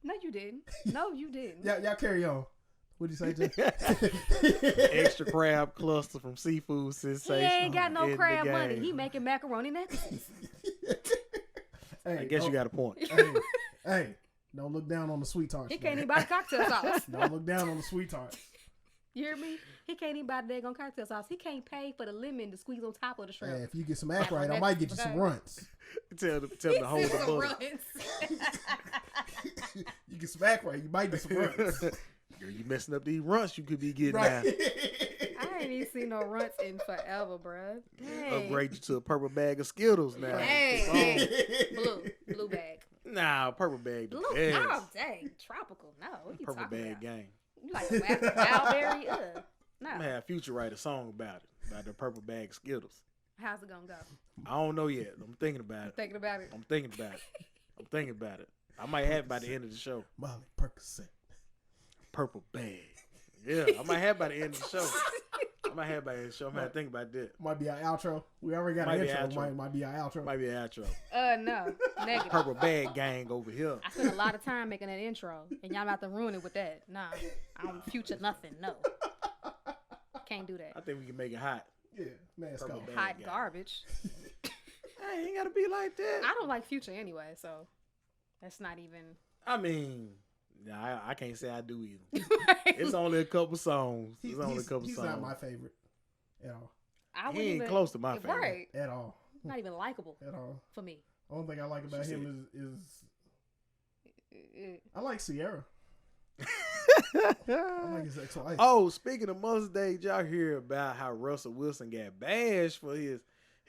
No, you didn't. No, you didn't. Y'all carry on. What'd you say, Jay? Extra crab cluster from seafood sensation. He ain't got no in the crab game. money. He making macaroni necklaces. Hey, I guess you got a point. Hey, don't look down on the sweet tarts. He can't even buy the cocktail sauce. Don't look down on the sweet tarts. You hear me? He can't even buy the daggone cocktail sauce. He can't pay for the lemon to squeeze on top of the shrimp. Hey, if you get some act right, I might get you some runts. Tell them to hold the butter. You get some act right, you might get some runts. Girl, you messing up these runts you could be getting Right. now. I ain't even seen no runts in forever, bruh. Hey. Upgrade you to a purple bag of Skittles now. Hey. Blue bag. Nah, purple bag. Blue. Yes. Oh, dang. Tropical. No. What you Purple talking bag about? gang. You like a wildberry? No. I'm gonna have Future write a song about the purple bag of Skittles. How's it gonna go? I don't know yet. I'm thinking about it. Thinking about it. I'm thinking about it. I might have it by the end of the show. Molly Percocet. Purple bag. Yeah, I might have it by the end of the show. I'm gonna have to think about that. Might be our outro. We already got Might an be intro. outro. Might be our outro. Might be an outro. No. Negative. Purple bag gang over here. I spent a lot of time making that intro, and y'all about to ruin it with that. Nah, I don't Future nothing. No, can't do that. I think we can make it hot. Yeah, mask Purple off. bag. Hot guy. garbage. Hey, ain't gotta be like that. I don't like Future anyway, so that's not even. I mean, nah, I can't say I do either. It's only a couple songs. It's only a couple he's songs. not my favorite at all. I He wouldn't ain't even, close to my favorite. Right. At all. Not even likable At all. for me. Only thing I like about She him is I like Sierra. I like his ex-wife. Oh, speaking of Mother's Day, did y'all hear about how Russell Wilson got bashed for his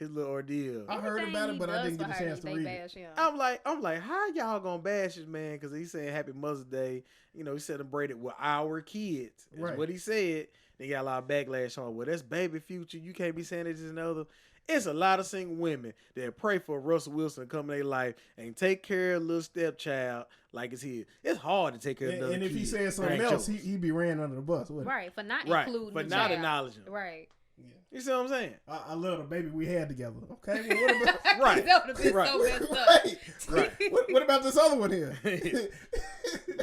little ordeal? I heard about it, but I didn't get a chance to read it. I'm like, how y'all gonna bash this man? Because he's saying Happy Mother's Day. You know, he celebrated with our kids. That's Right. what he said. They got a lot of backlash on. Well, that's baby Future. You can't be saying this and other. It's a lot of single women that pray for Russell Wilson to come in their life and take care of a little stepchild like it's his. It's hard to take care of another And if he kid. said something Ain't else, yours. he'd be ran under the bus. Wouldn't he? Right, for not Right, including for the not child. acknowledging him. Right. Yeah. You see what I'm saying? I love the baby we had together. Okay, well, what about Right. That would have been Right. so messed up. right. Right. What about this other one here?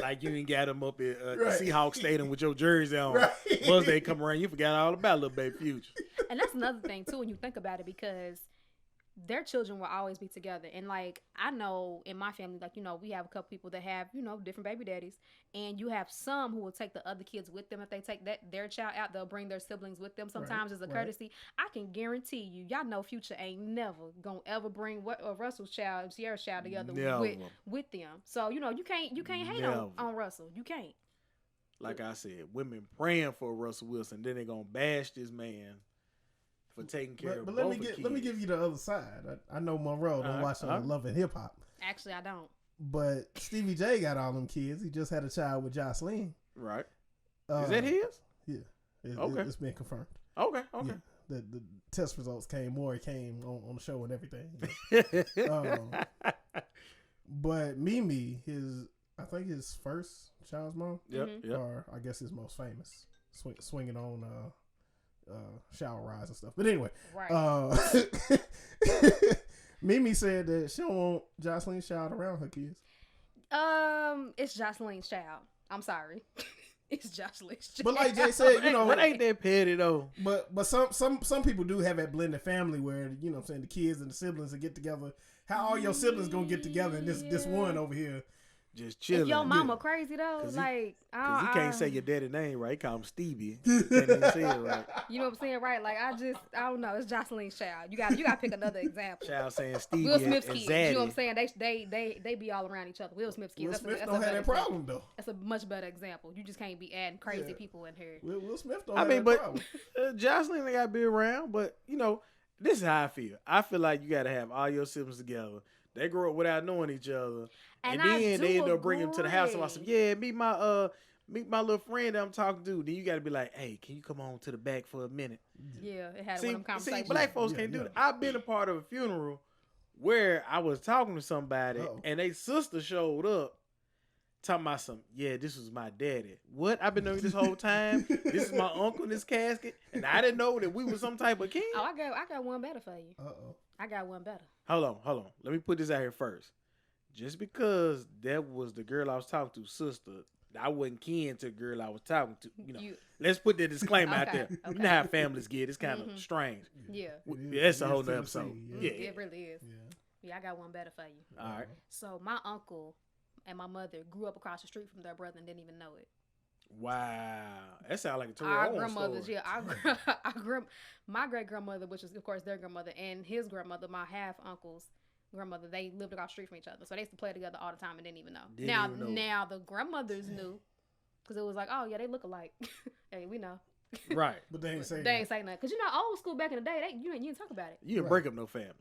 Like you ain't got him up at Right. Seahawks Stadium with your jersey on. Right. Mother's Day come around, you forgot all about little baby Future. And that's another thing too when you think about it, because their children will always be together. And like I know in my family, like, you know, we have a couple people that have, you know, different baby daddies, and you have some who will take the other kids with them. If they take their child out, they'll bring their siblings with them sometimes as a courtesy. I can guarantee you, y'all know Future ain't never gonna ever bring Russell's child, Sierra's child together with them. So you know, you can't hate on Russell. You can't. Like I said, women praying for Russell Wilson, then they gonna bash this man for taking care of But both let me give you the other side. I know Monroe don't watch Love and Hip Hop. Actually, I don't. But Stevie J got all them kids. He just had a child with Jocelyn. Right. Is that his? Yeah. Okay. It's been confirmed. Okay. Yeah. The test results came. Maury came on the show and everything. But Mimi, I think his first child's mom. Yep. Or I guess his most famous. Swinging on shower rides and stuff. But anyway. Right. Mimi said that she don't want Jocelyn's child around her kids. It's Jocelyn's child. I'm sorry. It's Jocelyn's child. But like Jay said, you know, but ain't that petty though? But some people do have that blended family where, you know what I'm saying, the kids and the siblings will get together. How all your siblings gonna get together and this one over here just chilling. If your mama crazy though, 'Cause like Cause he can't say your daddy name right. He call him Stevie. He can't even say it right. You know what I'm saying, right? Like I don't know. It's Jocelyn's child. You got to pick another example. Child saying Stevie Will Smith's and kids. Zaddy. You know what I'm saying? They be all around each other. Will Smith's kids. Will Smith that's don't have better that problem though. That's a much better example. You just can't be adding crazy people in here. Will Smith don't have that problem. Jocelyn ain't got to be around. But you know, this is how I feel. I feel like you got to have all your siblings together. They grow up without knowing each other, and then they end up bringing them to the house. And I said, "Yeah, meet my little friend that I'm talking to." Then you got to be like, "Hey, can you come on to the back for a minute?" Yeah, it had one of them conversations. See, black folks can't do that. I've been a part of a funeral where I was talking to somebody and they sister showed up talking about something. Yeah, this was my daddy. What? I've been knowing this whole time. This is my uncle in this casket, and I didn't know that we were some type of kin. Oh, I got one better for you. I got one better. Hold on. Let me put this out here first. Just because that was the girl I was talking to, sister, I wasn't kin to the girl I was talking to. You know, let's put that disclaimer out there. Okay. You know how families get. It's kind of strange. Yeah. That's a whole nother episode. Yeah. It really is. Yeah, I got one better for you. All right. So my uncle and my mother grew up across the street from their brother and didn't even know it. Wow, that sounds like a total Our grandmothers, story. Yeah, my great grandmother, which is of course their grandmother, and his grandmother, my half uncle's grandmother, they lived across the street from each other, so they used to play together all the time and didn't even know. Now the grandmothers knew, because it was like, oh yeah, they look alike. Hey, we know. Right, but they ain't say nothing. Because you know, old school back in the day, you didn't talk about it. You didn't break up no family.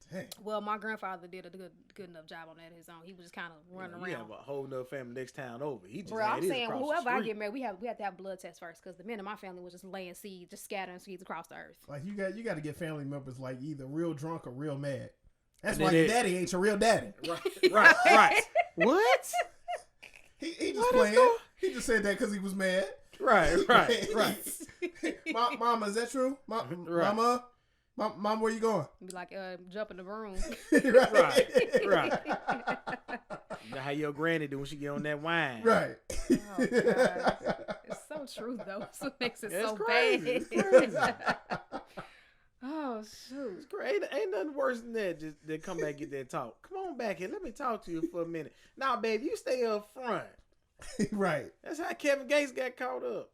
Dang. Well, my grandfather did a good enough job on that his own. He was just kind of running around. You have a whole nother family next town over. He just I'm saying whoever I get married, we have to have blood tests first, because the men in my family was just laying seeds, just scattering seeds across the earth. Like you got to get family members like either real drunk or real mad. That's why your daddy ain't your real daddy. Right. What? He just playing. He just said that because he was mad. Right. Mama, is that true? Mama. Mom, where you going? Be like, jump in the room. right. You know how your granny do when she get on that wine. Right. Oh, God. It's so true, though. That's what makes it so crazy. bad. It's crazy. Oh, shoot. It's great. Ain't nothing worse than that. Just they come back and get that talk. Come on back here. Let me talk to you for a minute. Now, baby, you stay up front. Right. That's how Kevin Gates got caught up.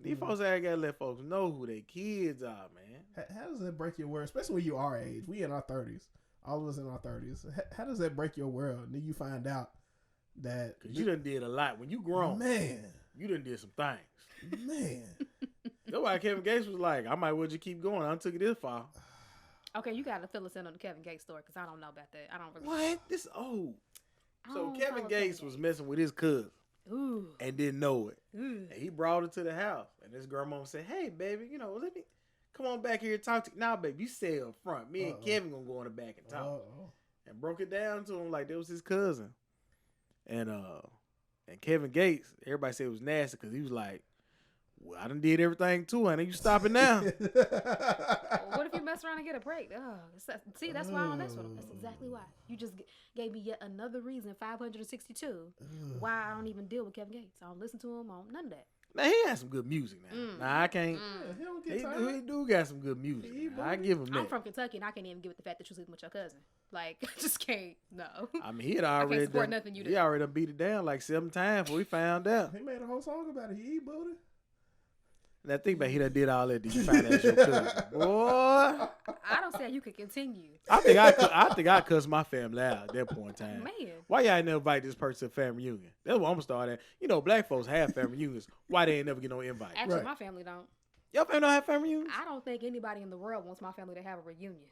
These folks out gotta let folks know who their kids are, man. How does that break your world, especially when you our age? We in our 30s, all of us in our 30s. How does that break your world? And then you find out that because you done did a lot when you grown, man. You done did some things, man. That's why Kevin Gates was like, I might well just keep going. I took it this far. Okay, you gotta fill us in on the Kevin Gates story, because I don't know about that. I don't really. What? This old. So Kevin Gates was messing with his cousin. Ooh. And didn't know it. Ooh. And he brought her to the house. And his grandma said, hey, baby, let me come on back here and talk to you. Now, baby, you stay up front. Me and Kevin gonna go in the back and talk. And broke it down to him like that was his cousin. And Kevin Gates, everybody said it was nasty because he was like, well, I done did everything too, honey. You stop it now. What if you mess around and get a break? See, that's why I don't mess with him. That's exactly why. You just gave me yet another reason, 562, why I don't even deal with Kevin Gates. I don't listen to him. I don't, none of that. Now, he has some good music now. Nah, I can't. He do got some good music. I give him that. I'm from Kentucky, and I can't even give it the fact that you're sleeping with your cousin. Like, I just can't. No. I mean, he had already he already done beat it down like 7 times before we found out. He made a whole song about it. He booty. Now think about he done did all that. Did you find out your cousin? Boy, I don't see how you could continue. I think I cussed my family out at that point in time. Man, why y'all ain't never invite this person to a family reunion? That's what I'm gonna start at. You know, black folks have family reunions. Why they ain't never get no invite? Actually, my family don't. Your family don't have family reunions? I don't think anybody in the world wants my family to have a reunion.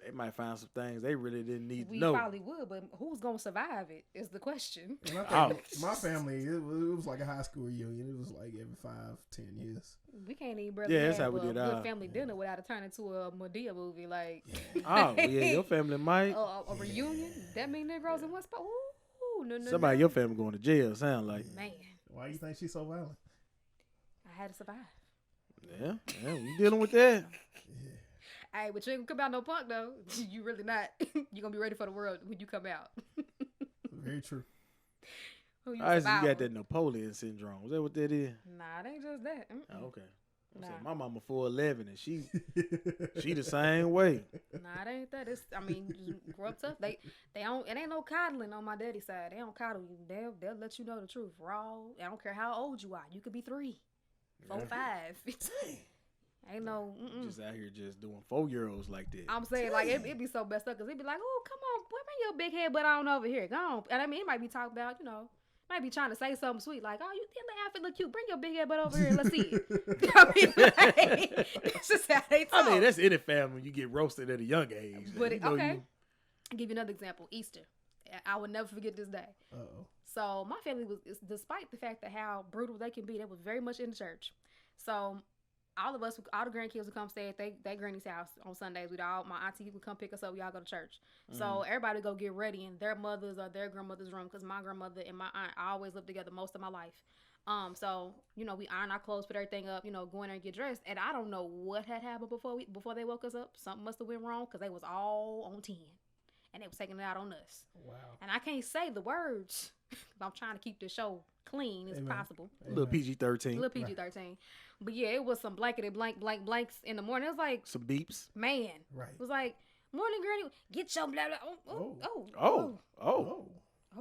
They might find some things they really didn't need to We know. probably would, but who's gonna survive it is the question. My family, it was like a high school reunion. It was like every 5-10 years. We can't even barely that's how have we did a good ours. family dinner without it turning into a Medea movie. Like, Oh yeah, your family might. A reunion? That mean Negroes in one spot? Ooh, no. Somebody your family going to jail. Sound like. Man, why you think she's so violent? I had to survive. Yeah, we dealing with that. Hey, but you ain't gonna come out no punk though. You really not. You gonna be ready for the world when you come out. Very true. You got that Napoleon syndrome. Is that what that is? Nah, it ain't just that. Oh, okay. I Nah. said, my mama 4'11", and she the same way. Nah, it ain't that. It's, I mean, just grow up tough. They don't. It ain't no coddling on my daddy's side. They don't coddle you. They'll let you know the truth. Raw. I don't care how old you are. You could be 3, 4, 5. Ain't no. Just out here just doing 4-year-olds like that. I'm saying like it be so messed up because it be like, oh come on, boy, bring your big head butt on over here. Go on. And I mean, it might be talking about, might be trying to say something sweet like, oh, the outfit look cute. Bring your big head butt over here and let's see it. I mean, like, it's just how they talk. I mean, that's any family when you get roasted at a young age. But okay, I'll give you another example. Easter. I would never forget this day. Uh-oh. So my family was, despite the fact that how brutal they can be, they was very much in the church. So all of us, all the grandkids would come stay at they granny's house on Sundays. My auntie would come pick us up. We all go to church. So everybody would go get ready in their mother's or their grandmother's room because my grandmother and my aunt always lived together most of my life. So we iron our clothes, put everything up, go in there and get dressed. And I don't know what had happened before they woke us up. Something must have went wrong because they was all on 10. And they was taking it out on us. Wow. And I can't say the words. I'm trying to keep the show clean as possible. A little PG-13. A little PG-13. Right. But yeah, it was some blankety blanks in the morning. It was like some beeps. Man. Right. It was like, morning, granny. Get your blah blah. Oh.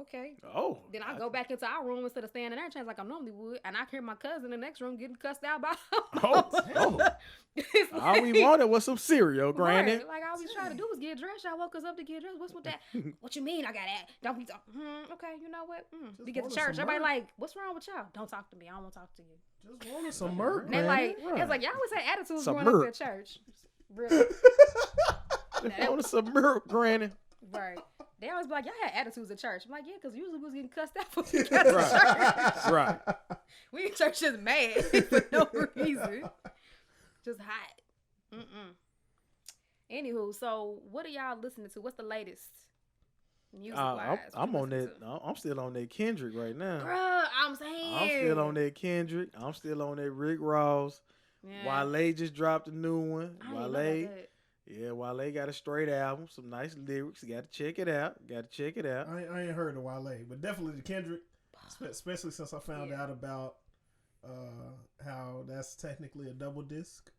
Okay. Oh. Then I go back into our room instead of staying in their chance like I normally would, and I hear my cousin in the next room getting cussed out by. Like, all we wanted was some cereal, granny. Right. Like all we trying to do was get dressed. Y'all woke us up to get dressed. What's with that? What you mean? I got that? Don't be talking. Okay, you know what? We get to church. Everybody like, what's wrong with y'all? Don't talk to me. I don't want to talk to you. Just wanted some mirth. They like, it's like y'all always had attitudes some growing mirth. up at church. Really? They wanted some mirth, granny. Right. They always be like, y'all had attitudes at church. I'm like, yeah, because usually we was getting cussed out for we got to church. Right. We in church just mad for no reason. Just hot. Anywho, so what are y'all listening to? What's the latest music-wise? I'm on that. I'm still on that Kendrick right now. Bruh, I'm saying. I'm still on that Kendrick. I'm still on that Rick Ross. Yeah. Wale just dropped a new one. Wale. Yeah, Wale got a straight album, some nice lyrics. You got to check it out. I ain't heard of Wale, but definitely the Kendrick, especially since I found out about how that's technically a double disc.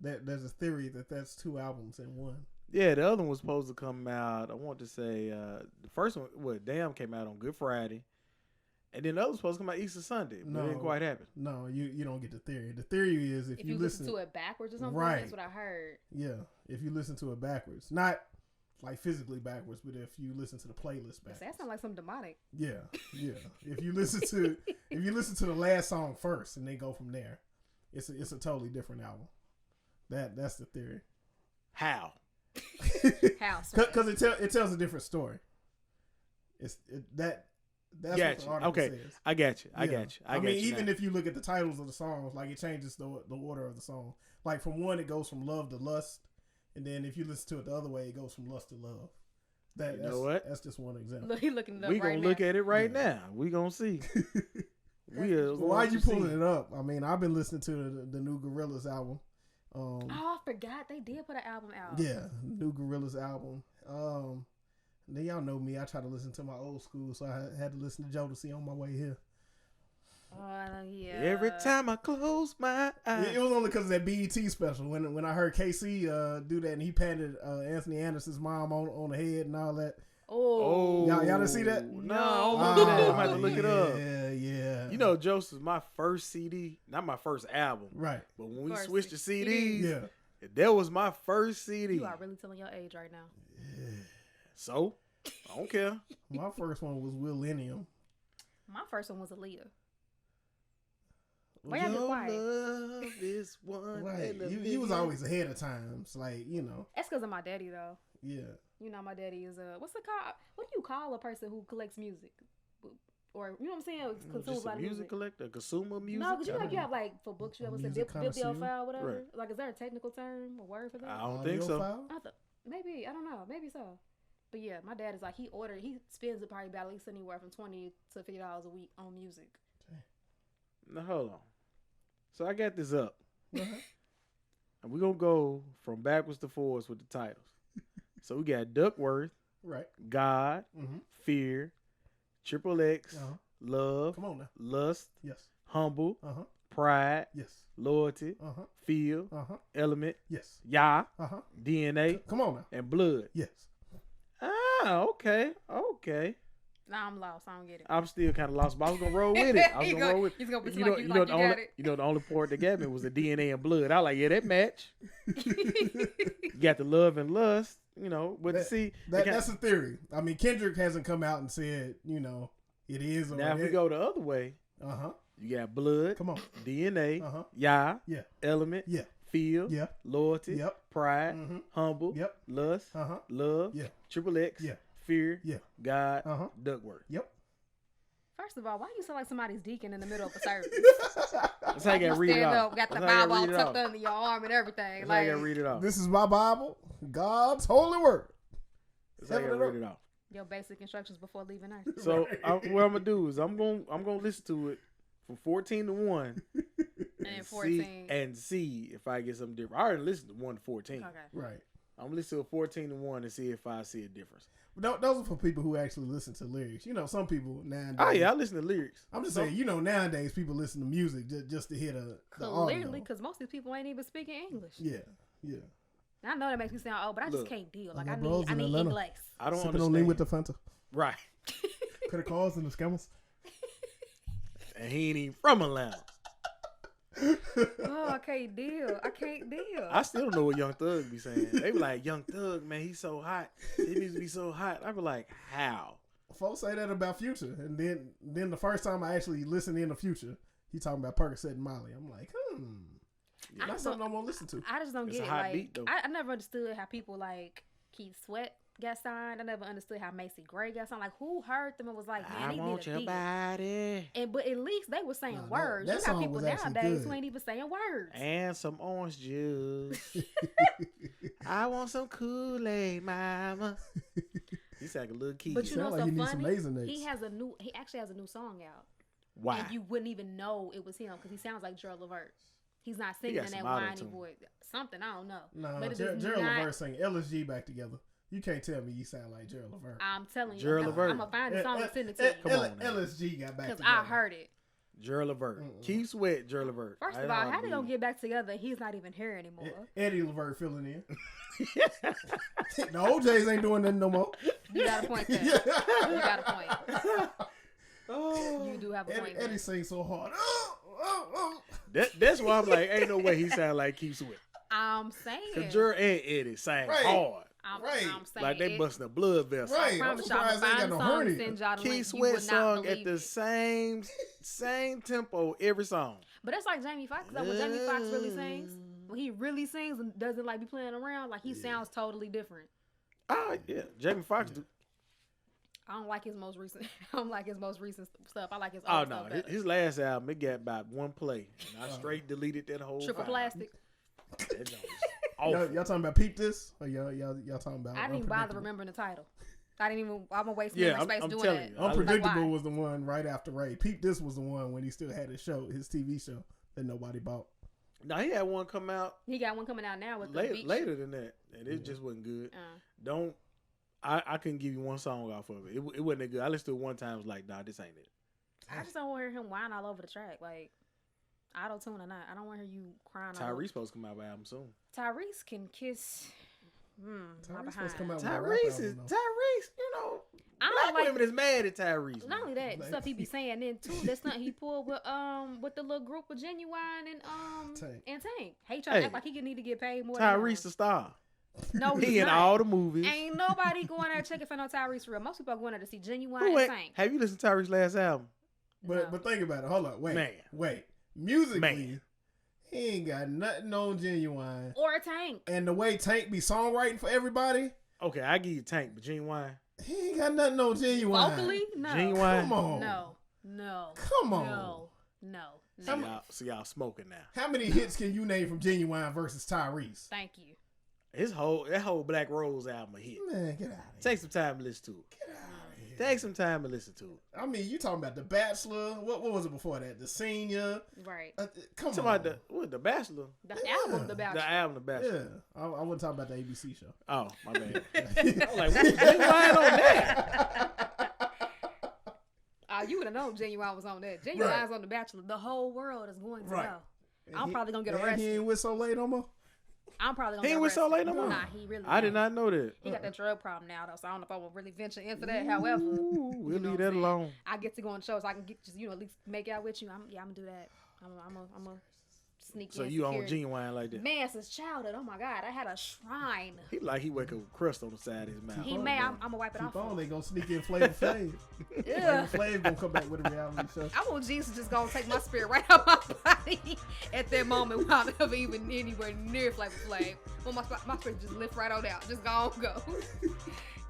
There's a theory that that's 2 albums in one. Yeah, the other one was supposed to come out. I want to say the first one, Damn, came out on Good Friday. And then the other was supposed to come out Easter Sunday, but it didn't quite happen. No, you don't get the theory. The theory is if you listen to it backwards or something, right. That's what I heard. Yeah, if you listen to it backwards. Not like physically backwards, but if you listen to the playlist backwards. That sounds like some demonic. Yeah. If you listen to the last song first and then go from there, it's a totally different album. That's the theory. How? How? Because it tells a different story. That's what the article says. I got you. I mean, even if you look at the titles of the songs, like it changes the order of the song. Like from one, it goes from love to lust, and then if you listen to it the other way, it goes from lust to love. That's just one example. Look, he looking it up we gonna look at it right now. We gonna see. Why are you pulling it up? I mean, I've been listening to the new Gorillaz album. I forgot they did put an album out. Yeah, new Gorillaz album. Then y'all know me. I try to listen to my old school, so I had to listen to Jodeci on my way here. Yeah. Every time I close my eyes. It was only because of that BET special. When I heard KC do that and he patted Anthony Anderson's mom on the head and all that. Oh. Y'all didn't see that? No. I'm going to have to look it up. Yeah. You know, Joseph's my first CD. Not my first album. Right. But when we switched to CDs, that was my first CD. You are really telling your age right now. Yeah. So, I don't care. My first one was Willennium. My first one was Aaliyah. Why y'all quiet? Love is one. Right. You was always ahead of times. Like, That's because of my daddy, though. Yeah. My daddy is what's it called? What do you call a person who collects music? Or, you know what I'm saying? Just a music collector, consumer music? No, because you have like, for books, you have a bibliophile, whatever. Right. Like, is there a technical term or word for that? I don't think so. Maybe, I don't know. Maybe so. But yeah, my dad is like, he spends it probably about at least anywhere from $20 to $50 a week on music. Now, hold on. So I got this up. Uh-huh. And we're going to go from backwards to forwards with the titles. So we got Duckworth, right? God, Fear, Triple X, Love, come on now, Lust, yes, Humble, pride, Yes. loyalty, Uh-huh. feel, Uh-huh. element, Yes. Yah, Uh-huh. DNA, Come on now. and blood. Yes. Ah, okay. Nah, I'm lost. I don't get it. I'm still kind of lost, but I was gonna roll with it. I was He's gonna gonna- roll with. he's gonna pretend You know, like you- you know, like the you only, got it. you know, the only part that got me was the DNA and blood. I like, yeah, that match. You got the love and lust, you know, but see, That's a theory. I mean, Kendrick hasn't come out and said, you know, it is. Or now if we go the other way, Uh-huh. you got blood, Come on. DNA, Uh-huh. Yah, Yeah. element, Yeah. feel, Yeah. loyalty, Yep. pride, Mhm. humble, Yep. lust, Uh-huh. love, Yeah. triple X, Yeah. fear, Yeah. God, Uh-huh. Duckworth. Yep. First of all, why you sound like somebody's deacon in the middle of a service? That's how you Like you gotta read it stand off. up, got the That's how you Bible gotta all read it tucked off. under your arm and everything. That's how you Like gotta read it off. This is my Bible, God's holy word. That's how you gotta read it off. your basic instructions before leaving Earth. So Right. what I'm gonna do is I'm gonna listen to it from 14 to 1 And 14. see if I get something different. I already listened to 1 to 14. Okay. Right. I'm gonna listen to 14 to 1 and see if I see a difference. But those are for people who actually listen to lyrics. You know, some people nowadays. Oh yeah, I listen to lyrics. I'm just saying, you know, nowadays people listen to music just to hear the Clearly, audio. because most of these people ain't even speaking English. Yeah. Yeah. I know that makes me sound old, but I just Look, can't deal. Like my I bros need in English. Atlanta. I don't Sipping on understand. lean with the Fanta. Right, Could have calls and the scammers. and he ain't even from Atlanta. Oh, I can't deal. I can't deal. I still don't know what Young Thug be saying. They be like, Young Thug, man, he's so hot. He needs to be so hot. I be like, how? Folks say that about Future, and then the first time I actually listened in the Future, he talking about Percocet and Molly. I'm like, I that's don't- something I'm gonna listen to. I just don't It's get a it. hot Like beat, though. I never understood how people like Keith Sweat got signed. I never understood how Macy Gray got signed. Like who heard them and was like, man, I they want need a your deal. body And but at least they were saying No, that- words. that You got song people was actually nowadays good. who ain't even saying words. and some orange juice. I want some Kool-Aid, mama. He sound like a little kid. But you know Sound like so he needs some funny? Nasonex. He actually has a new song out. Why? And you wouldn't even know it was him because he sounds like Gerald Levert. He's not singing got in that some whiny auto-tune. voice. Something, I don't know. No, But it Gerald does not- Levert saying LSG back together. You can't tell me you sound like Gerald Levert. I'm telling you. Gerald Levert. I'm going to find the song and send it to you. Come on now. LSG got back Because together. I heard it. Gerald Levert. Mm-mm. Keith Sweat, Gerald Levert. First I of know all, to how they don't believe. get back together? He's not even here anymore. Eddie Levert filling in. The OJs ain't doing nothing no more. You got a point there. You got a point. Oh. You do have a point Eddie there. sings so hard. That's why I'm like, ain't no way he sound like Keith Sweat. I'm saying. Cause Gerald and Eddie sang Right. hard. I'm Right. saying. Like they busting a blood vessel. Right. I I'm promise y'all, I'm surprised they ain't find got the no song and hernia. send y'all the Keith link. You Sweat would not sung at believe the it. same tempo every song. But that's like Jamie Foxx. Like when Jamie Foxx really sings, when he really sings and doesn't like be playing around, like he sounds totally different. Oh yeah, Jamie Foxx. do I don't like his most recent. I don't like his most recent stuff. I like his Oh old no, stuff better. his last album it got about one play, and I straight deleted that whole. Triple file. plastic. That joint was awful. Y'all talking about Peep This? Or y'all talking about I didn't even bother Unpredictable? remembering the title. I didn't even. I'm gonna waste Yeah, memory space I'm doing telling that. you. Like, Unpredictable why? was the one right after Ray. Peep This was the one when he still had his show, his TV show that nobody bought. Now he had one come out He got one coming out now with the beach. later than that, and it just wasn't good. Don't. I couldn't give you one song off of it. It wasn't that good. I listened to it one time. I was like, nah, this ain't it. I just don't want to hear him whine all over the track, like auto tune or not. I don't want to hear you crying. all over. Tyrese supposed to come out with an album soon. Tyrese can kiss. My Tyrese supposed behind. to come out with a rap Tyrese is album, though. Tyrese. You know, I don't black like- women is mad at Tyrese. Not only that, the Like- stuff he be saying then too. That's something he pulled with the little group of Genuine Tank. and Tank. He trying to Hey, act like he need to get paid more. Tyrese than the star. him. No, He he's in not. all the movies. Ain't nobody going there checking for no Tyrese for real. Most people are going there to see Genuine Who and ain't- Tank. have you listened to Tyrese's last album? But No. think about it. Hold up. Man. Wait. Musically, Man. he ain't got nothing on Genuine. Or a Tank. And the way Tank be songwriting for everybody, Okay, I give you Tank, but Genuine. he ain't got nothing on Genuine. Vocally, no. Genuine. Come on. No. Come on. No. So y'all smoking now. How many hits can you name from Genuine versus Tyrese? Thank you. That whole Black Rose album a hit. Man, get out of here. Take some time to listen to it. Get out of here. Take some time to listen to it. I mean, you talking about The Bachelor. What was it before that? The Senior. Right. Come Talking on. about the Bachelor. The Yeah. album, The Bachelor. The album, The Bachelor. Yeah. I wasn't talking about the ABC show. Oh, my bad. I was like, what was Genuine on that? Oh, you would have known Genuine was on that. Genuine's on The Bachelor. The whole world is going to know. I'm probably gonna get arrested. He ain't with so late no more. I'm probably gonna. He get ain't with arrested. so late no more. Nah, he really. I did not know that. He got that drug problem now, though, so I don't know if I will really venture into that. However, We'll leave that alone. I get to go on shows. I can get just at least make out with you. I'm gonna do that. I'm a sneak. So in you security. on Genuine like that? Man, since childhood. Oh my God, I had a shrine. He wake up with crust on the side of his mouth. He may. I'm gonna wipe it off. Keep on, they gonna sneak in Flavor Flav. Flavor Flav gonna come back with a reality show. I want Jesus just gonna take my spirit right out my body at that moment when I'm never even anywhere near Flavor Flav. Well, my spirit just lift right on out. Just go.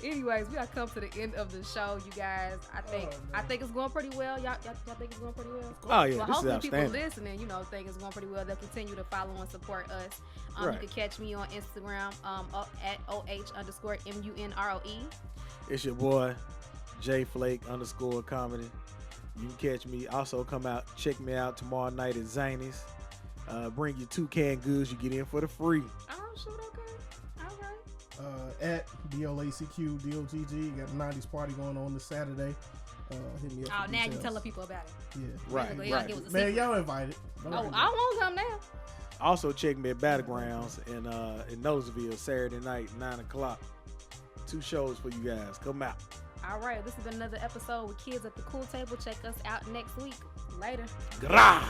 Anyways, we gotta come to the end of the show, you guys. I think it's going pretty well. Y'all think it's going pretty well? Oh yeah, Well, this is hopefully people outstanding. listening, think it's going pretty well. They'll continue to follow and support us. Right. You can catch me on Instagram at @OH_MUNROE. It's your boy J Flake _comedy. You can catch me. Also check me out tomorrow night at Zany's. Bring your 2 canned goods. You get in for the free. Oh, shoot, okay. All right. At BLACQDOGG. Got a 90s party going on this Saturday. Hit me up. Oh, for now you details. telling people about it. Yeah. Right. Basically, like it was a Man, secret. y'all invited. Don't Oh, forget. I won't come now. Also check me at Battlegrounds in Noseville Saturday night 9 o'clock. 2 shows for you guys. Come out. All right, this has been another episode with Kids at the Cool Table. Check us out next week. Later. Grah!